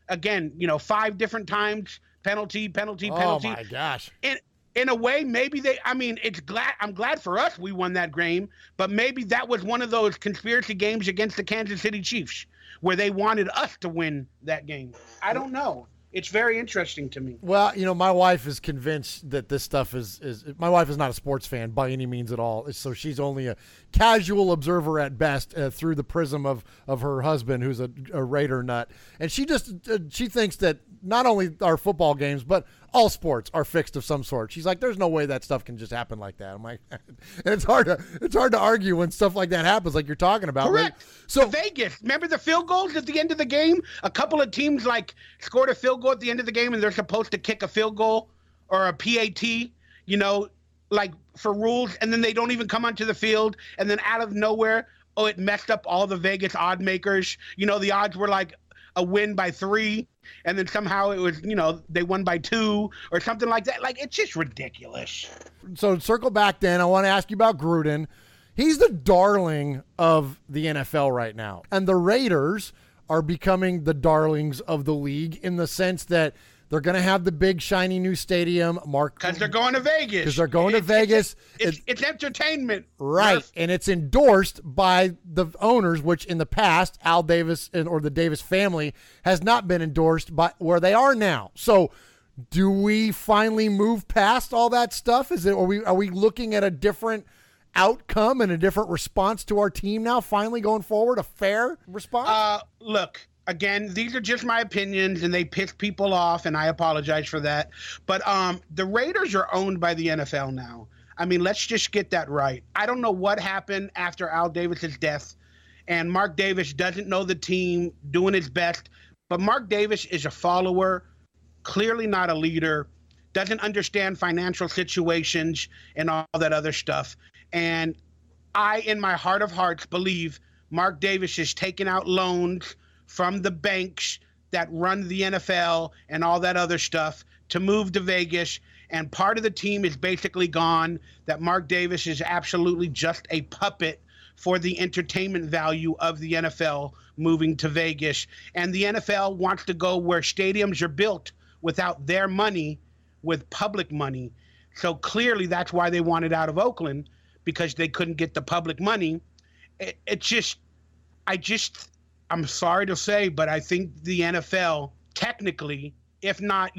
again, 5 different times, penalty. Oh, my gosh. In a way, maybe I'm glad for us we won that game, but maybe that was one of those conspiracy games against the Kansas City Chiefs where they wanted us to win that game. I don't know. It's very interesting to me. Well, my wife is convinced that this stuff is my wife is not a sports fan by any means at all. So she's only a casual observer at best through the prism of her husband, who's a Raider nut. And she thinks that not only our football games, but all sports are fixed of some sort. She's like, there's no way that stuff can just happen like that. I'm like, and it's hard to argue when stuff like that happens, like you're talking about. Correct. Right? So Vegas, remember the field goals at the end of the game? A couple of teams scored a field goal at the end of the game, and they're supposed to kick a field goal or a PAT, for rules, and then they don't even come onto the field, and then out of nowhere, it messed up all the Vegas odd makers. The odds were like a win by 3, and then somehow it was, they won by 2 or something like that. It's just ridiculous. So circle back then. I want to ask you about Gruden. He's the darling of the NFL right now. And the Raiders are becoming the darlings of the league in the sense that they're going to have the big, shiny new stadium. Because they're going to Vegas. Because they're going to Vegas. It's entertainment. Right. Murph. And it's endorsed by the owners, which in the past, Al Davis or the Davis family has not been endorsed by where they are now. So do we finally move past all that stuff? Are we looking at a different outcome and a different response to our team now, finally going forward, a fair response? Look. Again, these are just my opinions, and they piss people off, and I apologize for that. But the Raiders are owned by the NFL now. I mean, let's just get that right. I don't know what happened after Al Davis's death, and Mark Davis doesn't know the team, doing his best. But Mark Davis is a follower, clearly not a leader, doesn't understand financial situations and all that other stuff. And I, in my heart of hearts, believe Mark Davis is taking out loans from the banks that run the NFL and all that other stuff to move to Vegas. And part of the team is basically gone, that Mark Davis is absolutely just a puppet for the entertainment value of the NFL moving to Vegas. And the NFL wants to go where stadiums are built without their money, with public money. So clearly that's why they wanted out of Oakland, because they couldn't get the public money. I'm sorry to say, but I think the NFL technically, if not,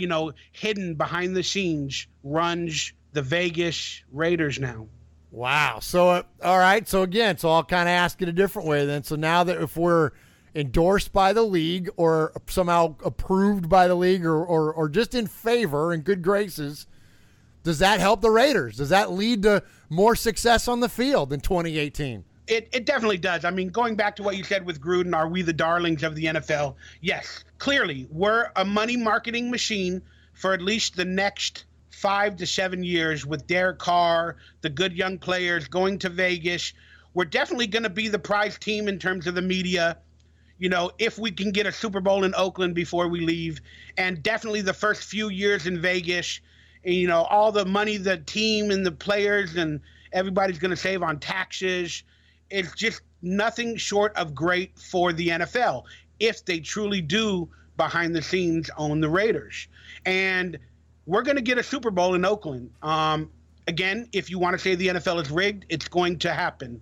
hidden behind the scenes, runs the Vegas Raiders now. Wow. So, all right. So again, I'll kind of ask it a different way then. So now that if we're endorsed by the league or somehow approved by the league or just in favor and good graces, does that help the Raiders? Does that lead to more success on the field in 2018? It definitely does. I mean, going back to what you said with Gruden, are we the darlings of the NFL? Yes, clearly. We're a money marketing machine for at least the next 5 to 7 years with Derek Carr, the good young players going to Vegas. We're definitely going to be the prize team in terms of the media, if we can get a Super Bowl in Oakland before we leave. And definitely the first few years in Vegas, all the money the team and the players and everybody's going to save on taxes. It's just nothing short of great for the NFL if they truly do behind the scenes own the Raiders. And we're going to get a Super Bowl in Oakland. Again, if you want to say the NFL is rigged, it's going to happen.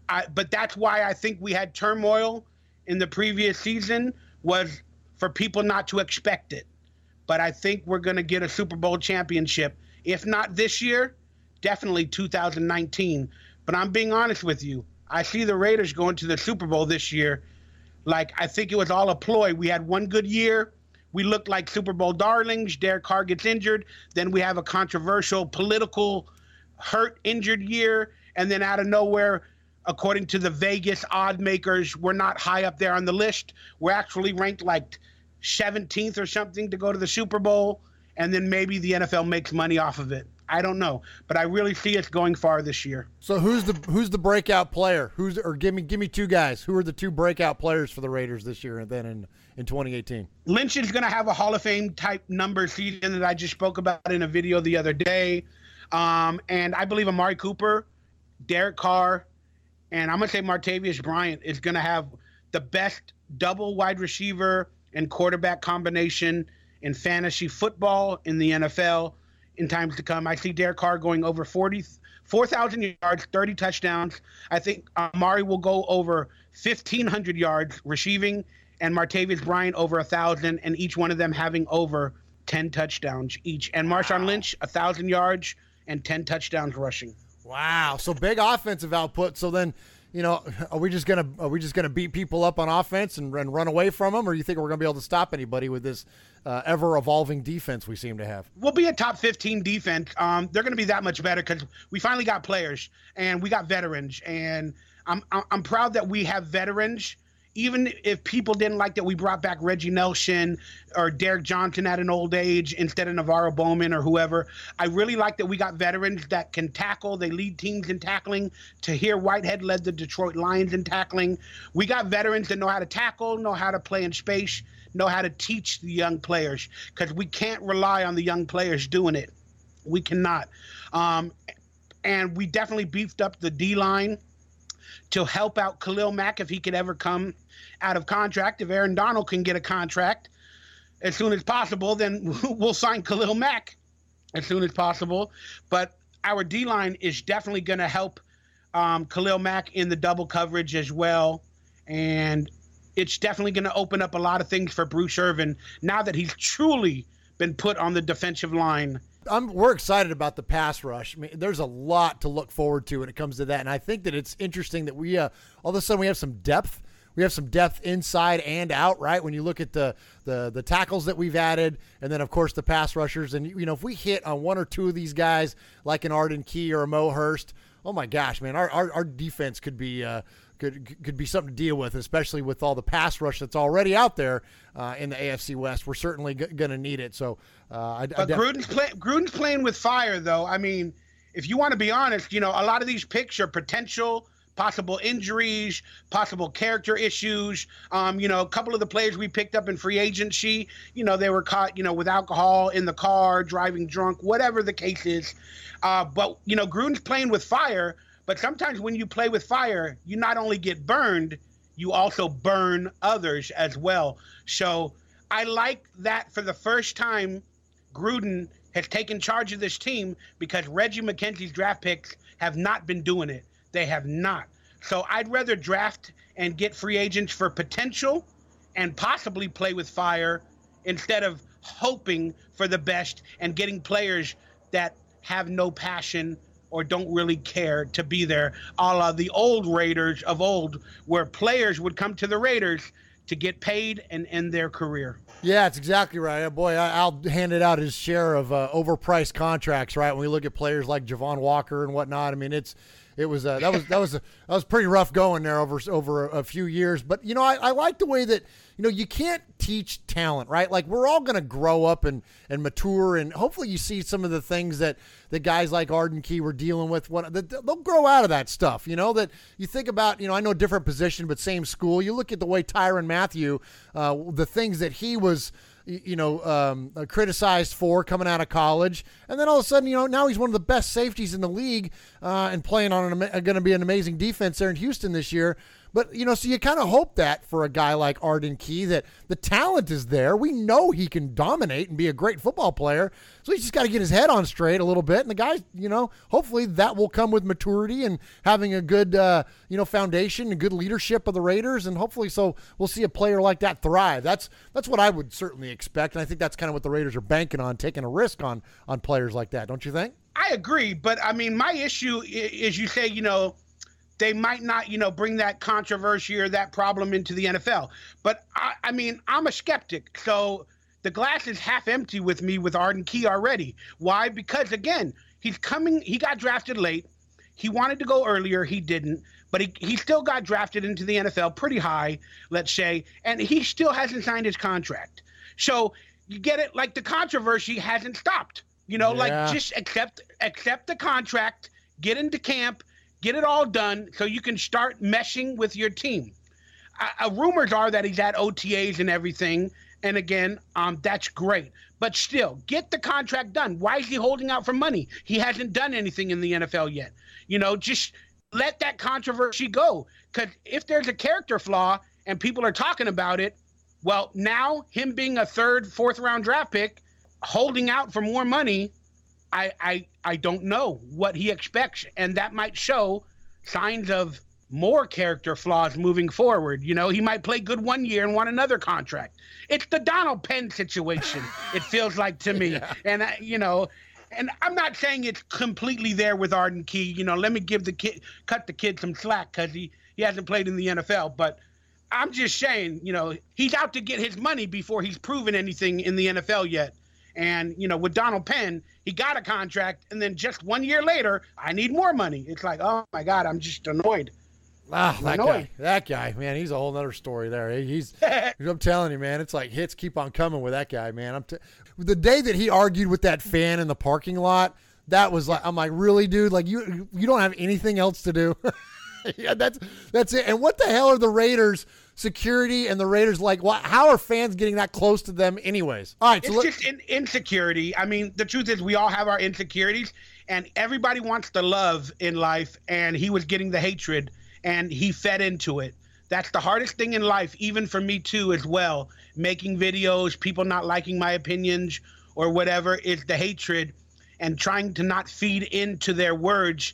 But that's why I think we had turmoil in the previous season, was for people not to expect it. But I think we're going to get a Super Bowl championship. If not this year, definitely 2019. But I'm being honest with you. I see the Raiders going to the Super Bowl this year. I think it was all a ploy. We had one good year. We looked like Super Bowl darlings. Derek Carr gets injured. Then we have a controversial political injured year. And then out of nowhere, according to the Vegas odd makers, we're not high up there on the list. We're actually ranked 17th or something to go to the Super Bowl. And then maybe the NFL makes money off of it. I don't know, but I really see us going far this year. So who's the breakout player? Give me two guys. Who are the two breakout players for the Raiders this year and then in 2018? Lynch is going to have a Hall of Fame type number season that I just spoke about in a video the other day. And I believe Amari Cooper, Derek Carr, and I'm going to say Martavius Bryant is going to have the best double wide receiver and quarterback combination in fantasy football in the NFL in times to come. I see Derek Carr going over 4,000 yards, 30 touchdowns. I think Amari will go over 1,500 yards receiving and Martavis Bryant over 1,000, and each one of them having over 10 touchdowns each. And Marshawn Lynch, 1,000 yards and 10 touchdowns rushing. Wow. So big offensive output. So then, are we just gonna beat people up on offense and run away from them, or you think we're gonna be able to stop anybody with this ever evolving defense we seem to have? We'll be a top 15 defense. They're gonna be that much better because we finally got players and we got veterans, and I'm proud that we have veterans. Even if people didn't like that we brought back Reggie Nelson or Derek Johnson at an old age instead of Navarro Bowman or whoever, I really like that we got veterans that can tackle. They lead teams in tackling. Tahir Whitehead led the Detroit Lions in tackling. We got veterans that know how to tackle, know how to play in space, know how to teach the young players, because we can't rely on the young players doing it. We cannot. And we definitely beefed up the D-line to help out Khalil Mack if he could ever come out of contract. If Aaron Donald can get a contract as soon as possible, then we'll sign Khalil Mack as soon as possible. But our D-line is definitely going to help Khalil Mack in the double coverage as well. And it's definitely going to open up a lot of things for Bruce Irvin now that he's truly been put on the defensive line. We're excited about the pass rush. I mean, there's a lot to look forward to when it comes to that, and I think that it's interesting that we all of a sudden we have some depth. We have some depth inside and out, right? When you look at the tackles that we've added, and then of course the pass rushers, and if we hit on one or two of these guys like an Arden Key or a Mo Hurst, oh my gosh, man, our defense could be could be something to deal with, especially with all the pass rush that's already out there in the AFC West. We're certainly going to need it. So, Gruden's playing with fire, though. I mean, if you want to be honest, a lot of these picks are potential, possible injuries, possible character issues. A couple of the players we picked up in free agency, they were caught, with alcohol in the car, driving drunk, whatever the case is. But Gruden's playing with fire. But sometimes when you play with fire, you not only get burned, you also burn others as well. So I like that for the first time, Gruden has taken charge of this team, because Reggie McKenzie's draft picks have not been doing it. They have not. So I'd rather draft and get free agents for potential and possibly play with fire instead of hoping for the best and getting players that have no passion or don't really care to be there, a la the old Raiders of old, where players would come to the Raiders to get paid and end their career. Yeah, that's exactly right. Boy, Al handed out his share of overpriced contracts, right? When we look at players like Javon Walker and whatnot, I mean, that was pretty rough going there over a few years. But I like the way that you can't teach talent, right? Like, we're all going to grow up and mature, and hopefully you see some of the things that the guys like Arden Key were dealing with. They'll grow out of that stuff. That you think about. I know a different position, but same school. You look at the way Tyrann Mathieu, the things that he was criticized for coming out of college, and then all of a sudden, now he's one of the best safeties in the league, and playing on going to be an amazing defense there in Houston this year. But, so you kind of hope that for a guy like Arden Key, that the talent is there. We know he can dominate and be a great football player. So he's just got to get his head on straight a little bit. And the guys, hopefully that will come with maturity and having a good, foundation and good leadership of the Raiders. And hopefully so we'll see a player like that thrive. That's what I would certainly expect. And I think that's kind of what the Raiders are banking on, taking a risk on players like that. Don't you think? I agree. But, I mean, my issue is you say, they might not, bring that controversy or that problem into the NFL. But, I mean, I'm a skeptic. So the glass is half empty with me with Arden Key already. Why? Because, again, he got drafted late. He wanted to go earlier. He didn't. But he still got drafted into the NFL pretty high, let's say. And he still hasn't signed his contract. So you get it? Like, the controversy hasn't stopped. Just accept the contract, get into camp, get it all done so you can start meshing with your team. Rumors are that he's at OTAs and everything. And again, that's great. But still, get the contract done. Why is he holding out for money? He hasn't done anything in the NFL yet. Just let that controversy go. Because if there's a character flaw and people are talking about it, well, now him being a third, fourth round draft pick, holding out for more money, I don't know what he expects, and that might show signs of more character flaws moving forward. You know, he might play good one year and want another contract. It's the Donald Penn situation, it feels like to me. Yeah. And, and I'm not saying it's completely there with Arden Key. You know, let me cut the kid some slack because he hasn't played in the NFL. But I'm just saying, he's out to get his money before he's proven anything in the NFL yet. And, with Donald Penn, he got a contract, and then just 1 year later, I need more money. It's like, oh, my God, I'm just annoyed. That guy, man, he's a whole nother story there. I'm telling you, man, it's like hits keep on coming with that guy, man. The day that he argued with that fan in the parking lot, that was like, I'm like, really, dude? Like, you don't have anything else to do? Yeah, that's it. And what the hell are the Raiders security and the Raiders like? How are fans getting that close to them anyways? All right, it's just insecurity. I mean, the truth is we all have our insecurities, and everybody wants the love in life, and he was getting the hatred, and he fed into it. That's the hardest thing in life, even for me too, as well. Making videos, people not liking my opinions or whatever, is the hatred, and trying to not feed into their words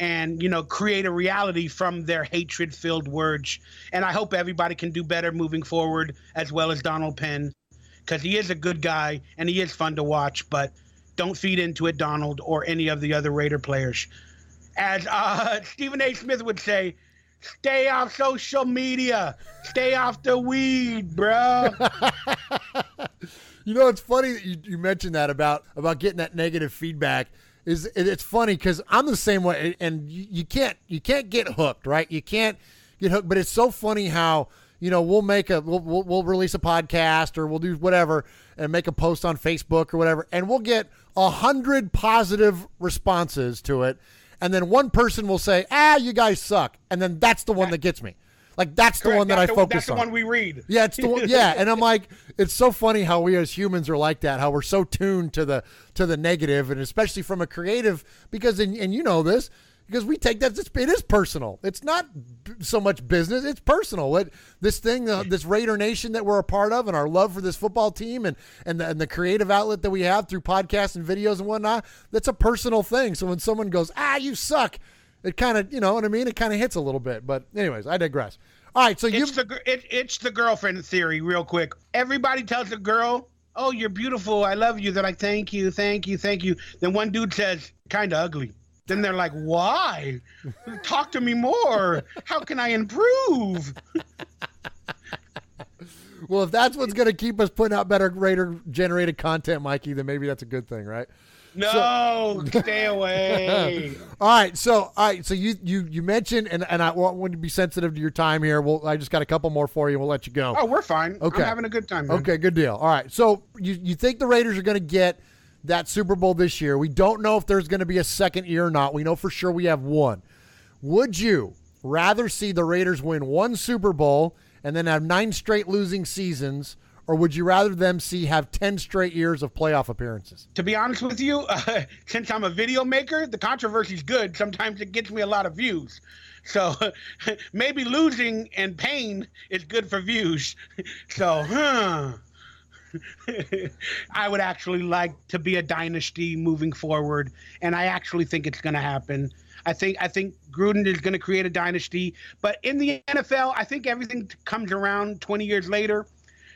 and, create a reality from their hatred-filled words. And I hope everybody can do better moving forward, as well as Donald Penn, because he is a good guy and he is fun to watch, but don't feed into it, Donald, or any of the other Raider players. As Stephen A. Smith would say, stay off social media. Stay off the weed, bro. It's funny that you mentioned that about getting that negative feedback. It's funny because I'm the same way, and you can't get hooked, right? You can't get hooked, but it's so funny how we'll release a podcast or we'll do whatever and make a post on Facebook or whatever, and we'll get 100 positive responses to it, and then one person will say, you guys suck, and then that's the one that gets me. Like, that's the one that I focus on. That's the one we read. Yeah, it's the one. Yeah, and I'm like, it's so funny how we as humans are like that. How we're so tuned to the negative, and especially from a creative, because and you know this, because we take that. It is personal. It's not so much business. It's personal. This thing, this Raider Nation that we're a part of, and our love for this football team, and the creative outlet that we have through podcasts and videos and whatnot. That's a personal thing. So when someone goes, you suck, it kind of, you know what I mean? It kind of hits a little bit. But anyways, I digress. All right, so it's the girlfriend theory, real quick. Everybody tells a girl, oh, you're beautiful, I love you. They're like, thank you, thank you, thank you. Then one dude says, kind of ugly. Then they're like, why? Talk to me more. How can I improve? Well, if that's what's going to keep us putting out better Raider-generated content, Mikey, then maybe that's a good thing, right? No, stay away. All right, so you mentioned, and I want to be sensitive to your time here. I just got a couple more for you. We'll let you go. Oh, we're fine. Okay. I'm having a good time, man. Okay, good deal. All right, so you think the Raiders are going to get that Super Bowl this year? We don't know if there's going to be a second year or not. We know for sure we have one. Would you rather see the Raiders win one Super Bowl and then have 9 straight losing seasons, or would you rather them have 10 straight years of playoff appearances? To be honest with you, since I'm a video maker, the controversy's good. Sometimes it gets me a lot of views. So maybe losing and pain is good for views. So, I would actually like to be a dynasty moving forward, and I actually think it's going to happen. I think Gruden is going to create a dynasty. But in the NFL, I think everything comes around 20 years later.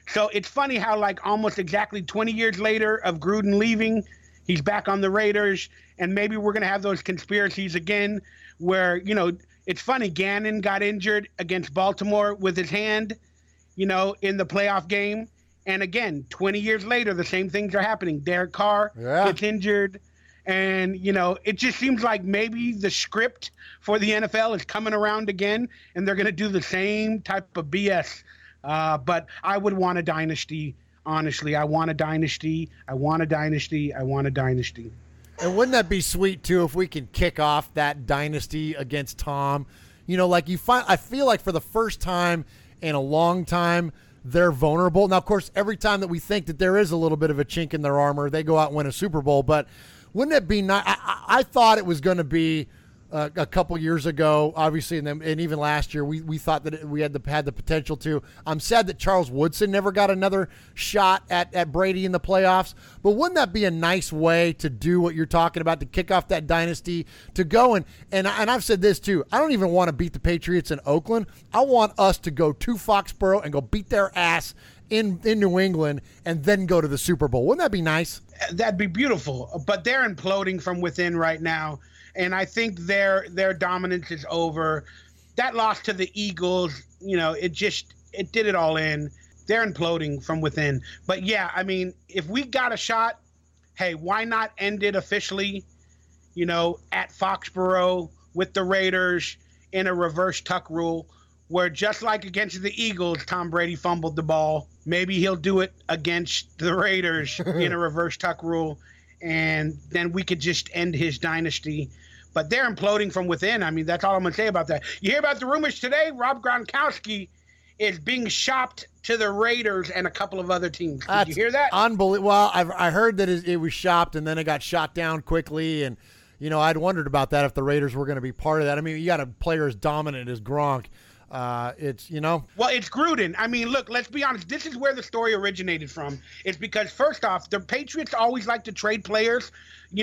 So it's funny how, like, almost exactly 20 years later of Gruden leaving, he's back on the Raiders, and maybe we're going to have those conspiracies again where, it's funny, Gannon got injured against Baltimore with his hand, in the playoff game. And again, 20 years later, the same things are happening. Derek Carr gets injured. And, it just seems like maybe the script for the NFL is coming around again, and they're going to do the same type of BS. But I would want a dynasty. Honestly, I want a dynasty. I want a dynasty. I want a dynasty. And wouldn't that be sweet too if we can kick off that dynasty against Tom? I feel like for the first time in a long time, they're vulnerable. Now, of course, every time that we think that there is a little bit of a chink in their armor, they go out and win a Super Bowl. But wouldn't it be nice? I thought it was going to be a couple years ago, obviously, and even last year, we thought that we had the potential to. I'm sad that Charles Woodson never got another shot at Brady in the playoffs, but wouldn't that be a nice way to do what you're talking about, to kick off that dynasty, to go and I've said this too, I don't even want to beat the Patriots in Oakland. I want us to go to Foxborough and go beat their ass in New England and then go to the Super Bowl. Wouldn't that be nice? That'd be beautiful, but they're imploding from within right now. And I think their dominance is over. That loss to the Eagles, it did it all in. They're imploding from within. But yeah, I mean, if we got a shot, hey, why not end it officially, at Foxborough with the Raiders in a reverse tuck rule, where just like against the Eagles, Tom Brady fumbled the ball. Maybe he'll do it against the Raiders in a reverse tuck rule, and then we could just end his dynasty. But they're imploding from within. I mean, that's all I'm going to say about that. You hear about the rumors today? Rob Gronkowski is being shopped to the Raiders and a couple of other teams. Did you hear that? Unbelievable. Well, I heard that it was shopped, and then it got shot down quickly. And, I'd wondered about that if the Raiders were going to be part of that. I mean, you got a player as dominant as Gronk. Well, it's Gruden. I mean, look, let's be honest. This is where the story originated from. It's because, first off, the Patriots always like to trade players,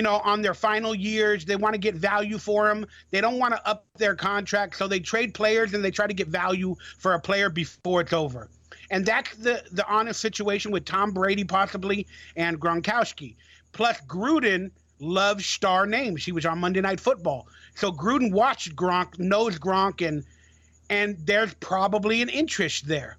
on their final years. They want to get value for them. They don't want to up their contract, so they trade players and they try to get value for a player before it's over. And that's the honest situation with Tom Brady possibly and Gronkowski. Plus, Gruden loves star names. He was on Monday Night Football. So Gruden watched Gronk, knows Gronk, and there's probably an interest there.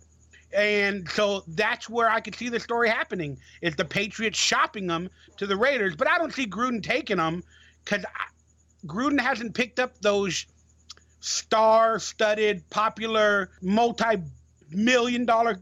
And so that's where I could see the story happening, is the Patriots shopping them to the Raiders. But I don't see Gruden taking them, because Gruden hasn't picked up those star-studded, popular, multi-million-dollar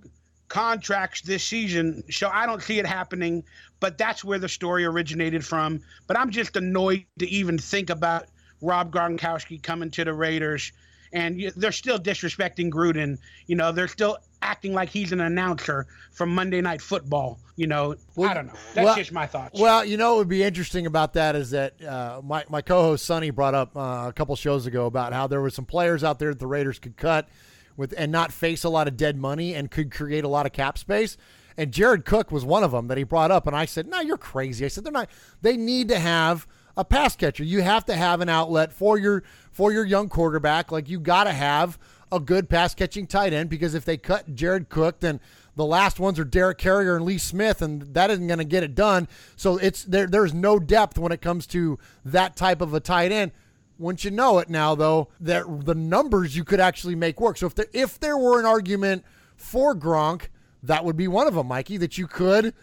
contracts this season. So I don't see it happening, but that's where the story originated from. But I'm just annoyed to even think about Rob Gronkowski coming to the Raiders. And they're still disrespecting Gruden. They're still acting like he's an announcer from Monday Night Football. I don't know. That's just my thoughts. Well, what would be interesting about that is that my co-host Sonny brought up a couple shows ago about how there were some players out there that the Raiders could cut and not face a lot of dead money and could create a lot of cap space. And Jared Cook was one of them that he brought up. And I said, no, you're crazy. I said, they need to have a pass catcher. You have to have an outlet for your young quarterback. Like, you got to have a good pass catching tight end, because if they cut Jared Cook, then the last ones are Derek Carrier and Lee Smith, and that isn't going to get it done. So there's no depth when it comes to that type of a tight end. Wouldn't you know it now, though, that the numbers you could actually make work. So if there were an argument for Gronk, that would be one of them, Mikey, that you could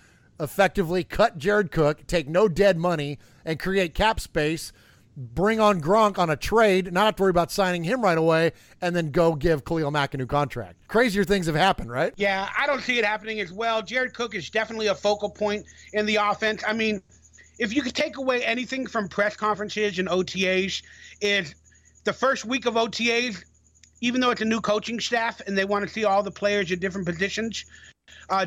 effectively cut Jared Cook, take no dead money, and create cap space, bring on Gronk on a trade, not have to worry about signing him right away, and then go give Khalil Mack a new contract. Crazier things have happened, right? Yeah, I don't see it happening as well. Jared Cook is definitely a focal point in the offense. I mean, if you could take away anything from press conferences and OTAs, is the first week of OTAs, even though it's a new coaching staff and they want to see all the players at different positions,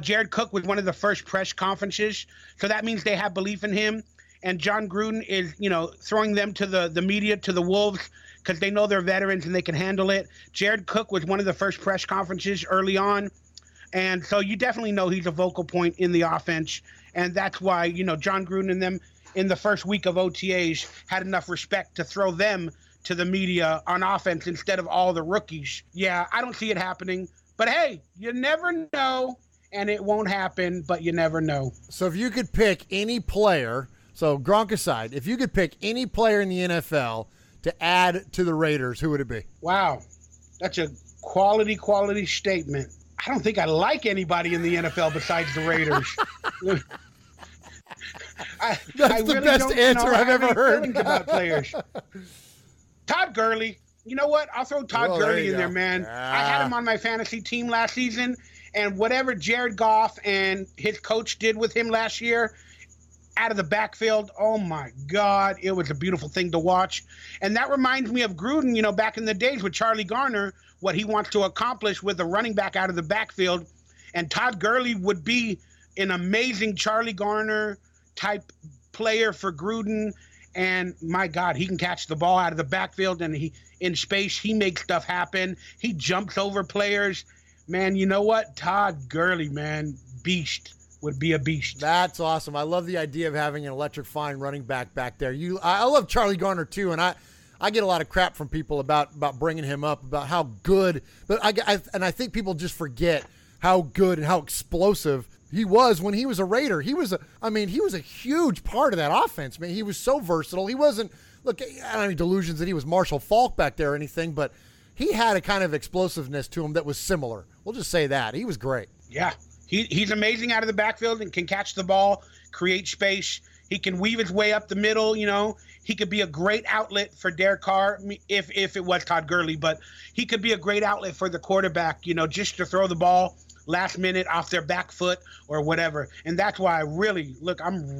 Jared Cook was one of the first press conferences. So that means they have belief in him. And John Gruden is, throwing them to the media, to the wolves, because they know they're veterans and they can handle it. Jared Cook was one of the first press conferences early on. And so you definitely know he's a vocal point in the offense. And that's why, John Gruden and them in the first week of OTAs had enough respect to throw them to the media on offense instead of all the rookies. Yeah, I don't see it happening. But hey, you never know. And it won't happen, but you never know. So if you could pick any player, so Gronk aside, if you could pick any player in the NFL to add to the Raiders, who would it be? Wow, that's a quality statement. I don't think I like anybody in the NFL besides the Raiders. That's the best answer I've ever heard about players. Todd Gurley. You know what? I'll throw Todd Gurley in there, man. I had him on my fantasy team last season. And whatever Jared Goff and his coach did with him last year out of the backfield, oh, my God, it was a beautiful thing to watch. And that reminds me of Gruden, back in the days with Charlie Garner, what he wants to accomplish with a running back out of the backfield. And Todd Gurley would be an amazing Charlie Garner type player for Gruden. And my God, he can catch the ball out of the backfield, and in space, he makes stuff happen. He jumps over players. Man, you know what? Todd Gurley, man, beast. Would be a beast. That's awesome. I love the idea of having an electrifying running back there. I love Charlie Garner too, and I get a lot of crap from people about bringing him up, about how good. But I think people just forget how good and how explosive he was when he was a Raider. He was a huge part of that offense, man. He was so versatile. He wasn't, look, I don't have any delusions that he was Marshall Faulk back there or anything, but he had a kind of explosiveness to him that was similar. We'll just say that. He was great. Yeah. He's amazing out of the backfield and can catch the ball, create space. He can weave his way up the middle, you know. He could be a great outlet for Derek Carr if it was Todd Gurley, but he could be a great outlet for the quarterback, you know, just to throw the ball last minute off their back foot or whatever. And that's why I'm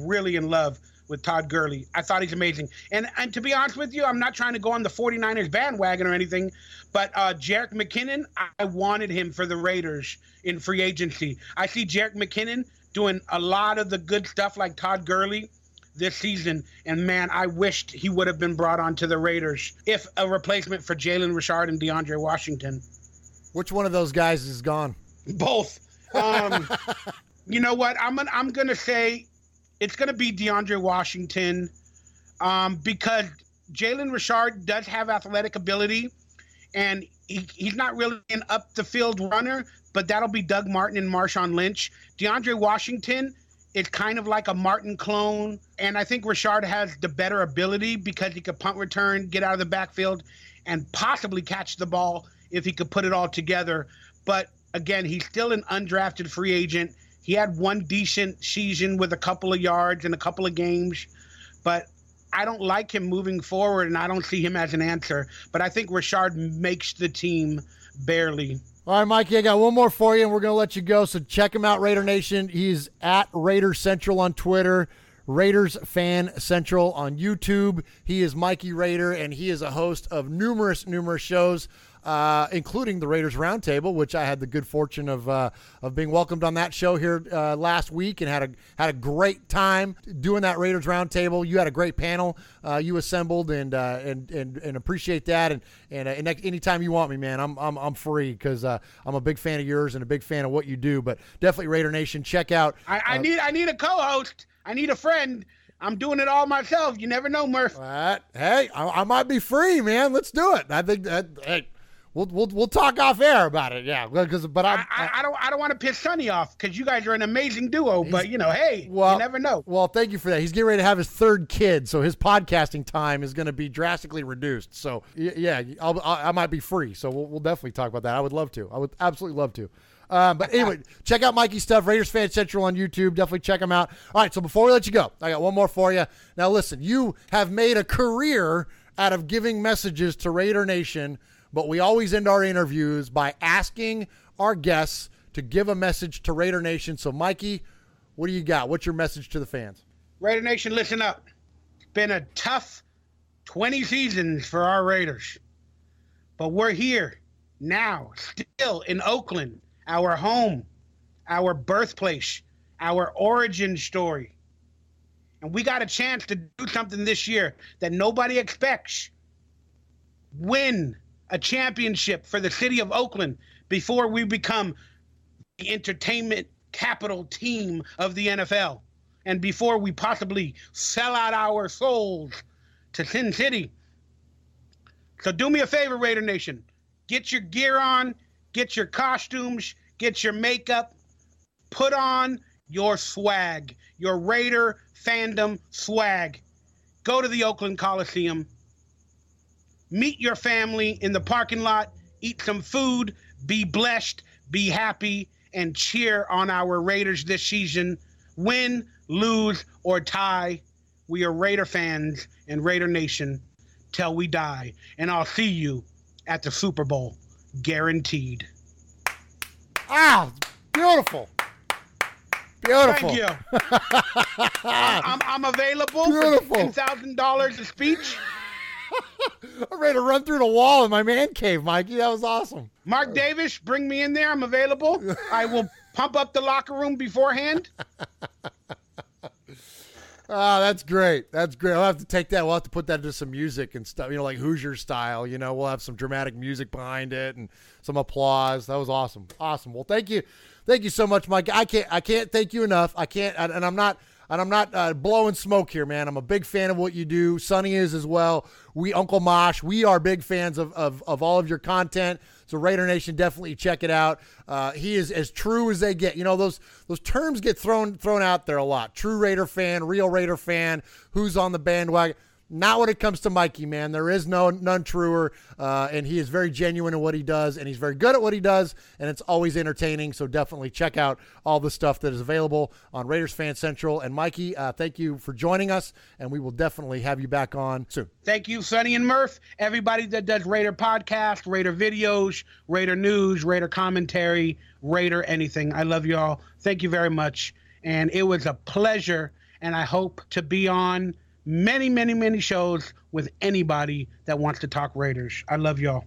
really in love with Todd Gurley. I thought he's amazing. And to be honest with you, I'm not trying to go on the 49ers bandwagon or anything, but Jerick McKinnon, I wanted him for the Raiders in free agency. I see Jerick McKinnon doing a lot of the good stuff like Todd Gurley this season, and man, I wished he would have been brought on to the Raiders if a replacement for Jalen Richard and DeAndre Washington. Which one of those guys is gone? Both. You know what? I'm gonna say it's gonna be DeAndre Washington, because Jalen Richard does have athletic ability, and he's not really an up the field runner, but that'll be Doug Martin and Marshawn Lynch. DeAndre Washington is kind of like a Martin clone, and I think Richard has the better ability because he could punt return, get out of the backfield, and possibly catch the ball if he could put it all together. But again, he's still an undrafted free agent. He had one decent season with a couple of yards in a couple of games, but I don't like him moving forward, and I don't see him as an answer. But I think Richard makes the team barely. All right, Mikey, I got one more for you, and we're going to let you go. So check him out, Raider Nation. He's at Raiders Central on Twitter, Raiders Fan Central on YouTube. He is Mikey Rader, and he is a host of numerous shows, including the Raiders Roundtable, which I had the good fortune of being welcomed on that show here last week, and had a great time doing that Raiders Roundtable. You had a great panel you assembled, and appreciate that. And anytime you want me, man, I'm free, because I'm a big fan of yours and a big fan of what you do. But definitely, Raider Nation, check out. I need a co-host. I need a friend. I'm doing it all myself. You never know, Murph. Hey, I might be free, man. Let's do it. I think that. Hey, we'll talk off air about it. Yeah, but I don't want to piss Sonny off, because you guys are an amazing duo. But you never know. Well, thank you for that. He's getting ready to have his third kid, so his podcasting time is going to be drastically reduced. So yeah, I might be free. So we'll definitely talk about that. I would love to. I would absolutely love to. But anyway, check out Mikey's stuff, Raiders Fan Central on YouTube. Definitely check him out. All right, so before we let you go, I got one more for you. Now listen, you have made a career out of giving messages to Raider Nation, but we always end our interviews by asking our guests to give a message to Raider Nation. So Mikey, what do you got? What's your message to the fans? Raider Nation, listen up. It's been a tough 20 seasons for our Raiders, but we're here now, still in Oakland, our home, our birthplace, our origin story. And we got a chance to do something this year that nobody expects. Win a championship for the city of Oakland before we become the entertainment capital team of the NFL, and before we possibly sell out our souls to Sin City. So do me a favor, Raider Nation. Get your gear on. Get your costumes, get your makeup, put on your swag, your Raider fandom swag. Go to the Oakland Coliseum, meet your family in the parking lot, eat some food, be blessed, be happy, and cheer on our Raiders this season. Win, lose, or tie, we are Raider fans and Raider Nation till we die. And I'll see you at the Super Bowl. Guaranteed. Ah, beautiful. Beautiful. Thank you. I'm available. Beautiful. For $10,000 a speech. I'm ready to run through the wall in my man cave, Mikey. That was awesome. Mark Davis, bring me in there. I'm available. I will pump up the locker room beforehand. Oh, that's great. That's great. I'll have to take that. We'll have to put that into some music and stuff, like Hoosier style. We'll have some dramatic music behind it and some applause. That was awesome. Awesome. Well, thank you. Thank you so much, Mike. I can't thank you enough. I can't, and I'm not blowing smoke here, man. I'm a big fan of what you do. Sonny is as well. We, Uncle Mosh, we are big fans of all of your content. So Raider Nation, definitely check it out. He is as true as they get. Those terms get thrown out there a lot. True Raider fan, real Raider fan, who's on the bandwagon. Not when it comes to Mikey, man. There is none truer, and he is very genuine in what he does, and he's very good at what he does, and it's always entertaining. So definitely check out all the stuff that is available on Raiders Fan Central. And Mikey, thank you for joining us, and we will definitely have you back on soon. Thank you, Sonny and Murph. Everybody that does Raider podcast, Raider videos, Raider news, Raider commentary, Raider anything. I love you all. Thank you very much, and it was a pleasure, and I hope to be on many, many, many shows with anybody that wants to talk Raiders. I love y'all.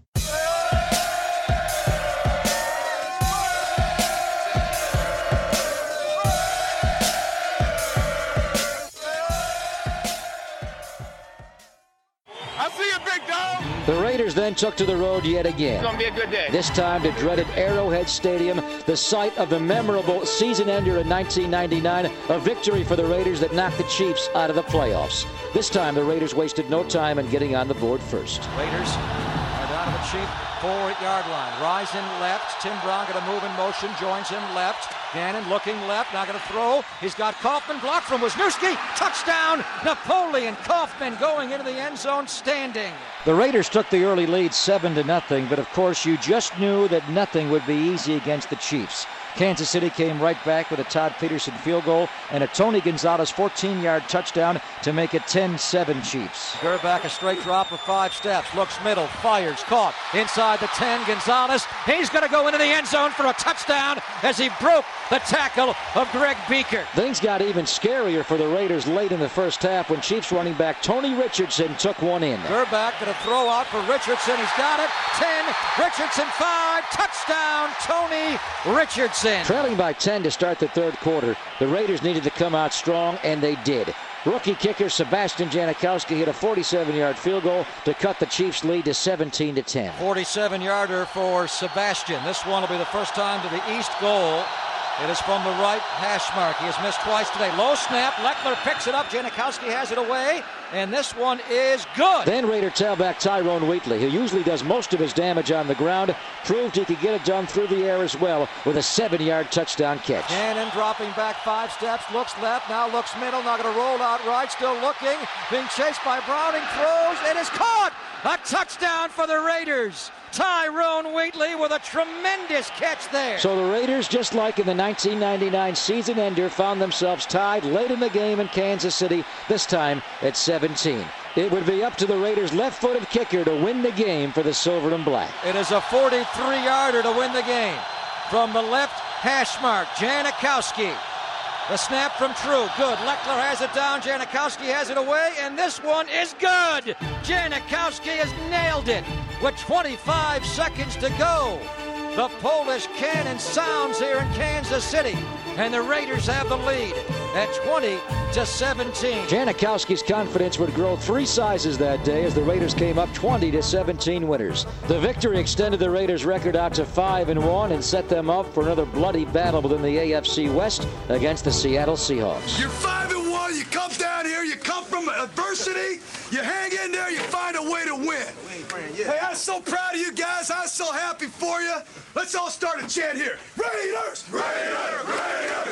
The Raiders then took to the road yet again. It's going to be a good day. This time to dreaded Arrowhead Stadium, the site of the memorable season-ender in 1999, a victory for the Raiders that knocked the Chiefs out of the playoffs. This time, the Raiders wasted no time in getting on the board first. Raiders are down to the Chief 4-yard line. Rising left. Tim Brown going to move in motion, joins him left. Gannon looking left, now going to throw. He's got Kaufman blocked from Wisniewski. Touchdown, Napoleon Kaufman going into the end zone standing. The Raiders took the early lead 7-0, but of course you just knew that nothing would be easy against the Chiefs. Kansas City came right back with a Todd Peterson field goal and a Tony Gonzalez 14-yard touchdown to make it 10-7 Chiefs. Gerback a straight drop of 5 steps, looks middle, fires, caught inside the 10. Gonzalez, he's going to go into the end zone for a touchdown as he broke the tackle of Greg Beaker. Things got even scarier for the Raiders late in the first half when Chiefs running back Tony Richardson took one in. Gerback going to throw out for Richardson. He's got it. 10, Richardson 5, touchdown, Tony Richardson. Trailing by 10 to start the third quarter, the Raiders needed to come out strong, and they did. Rookie kicker Sebastian Janikowski hit a 47-yard field goal to cut the Chiefs' lead to 17-10. 47-yarder for Sebastian. This one will be the first time to the east goal. It is from the right hash mark. He has missed twice today. Low snap. Leckler picks it up. Janikowski has it away. And this one is good. Then Raider tailback Tyrone Wheatley, who usually does most of his damage on the ground, proved he could get it done through the air as well with a 7-yard touchdown catch. Gannon dropping back 5 steps. Looks left. Now looks middle. Now going to roll out right. Still looking. Being chased by Browning. Throws. It is caught. A touchdown for the Raiders. Tyrone Wheatley with a tremendous catch there. So the Raiders, just like in the 1999 season ender, found themselves tied late in the game in Kansas City, this time at 17. It would be up to the Raiders' left-footed kicker to win the game for the Silver and Black. It is a 43-yarder to win the game. From the left hash mark, Janikowski. The snap from True, good. Leckler has it down, Janikowski has it away, and this one is good! Janikowski has nailed it with 25 seconds to go. The Polish cannon sounds here in Kansas City, and the Raiders have the lead at 20-17. Janikowski's confidence would grow 3 sizes that day as the Raiders came up 20-17 winners. The victory extended the Raiders' record out to 5-1 and set them up for another bloody battle within the AFC West against the Seattle Seahawks. You're 5-1, you come down here, you come from adversity, you hang in there, you find a way to win. Hey, I'm so proud of you guys. I'm so happy for you. Let's all start a chant here. Raiders! Raiders! Raiders!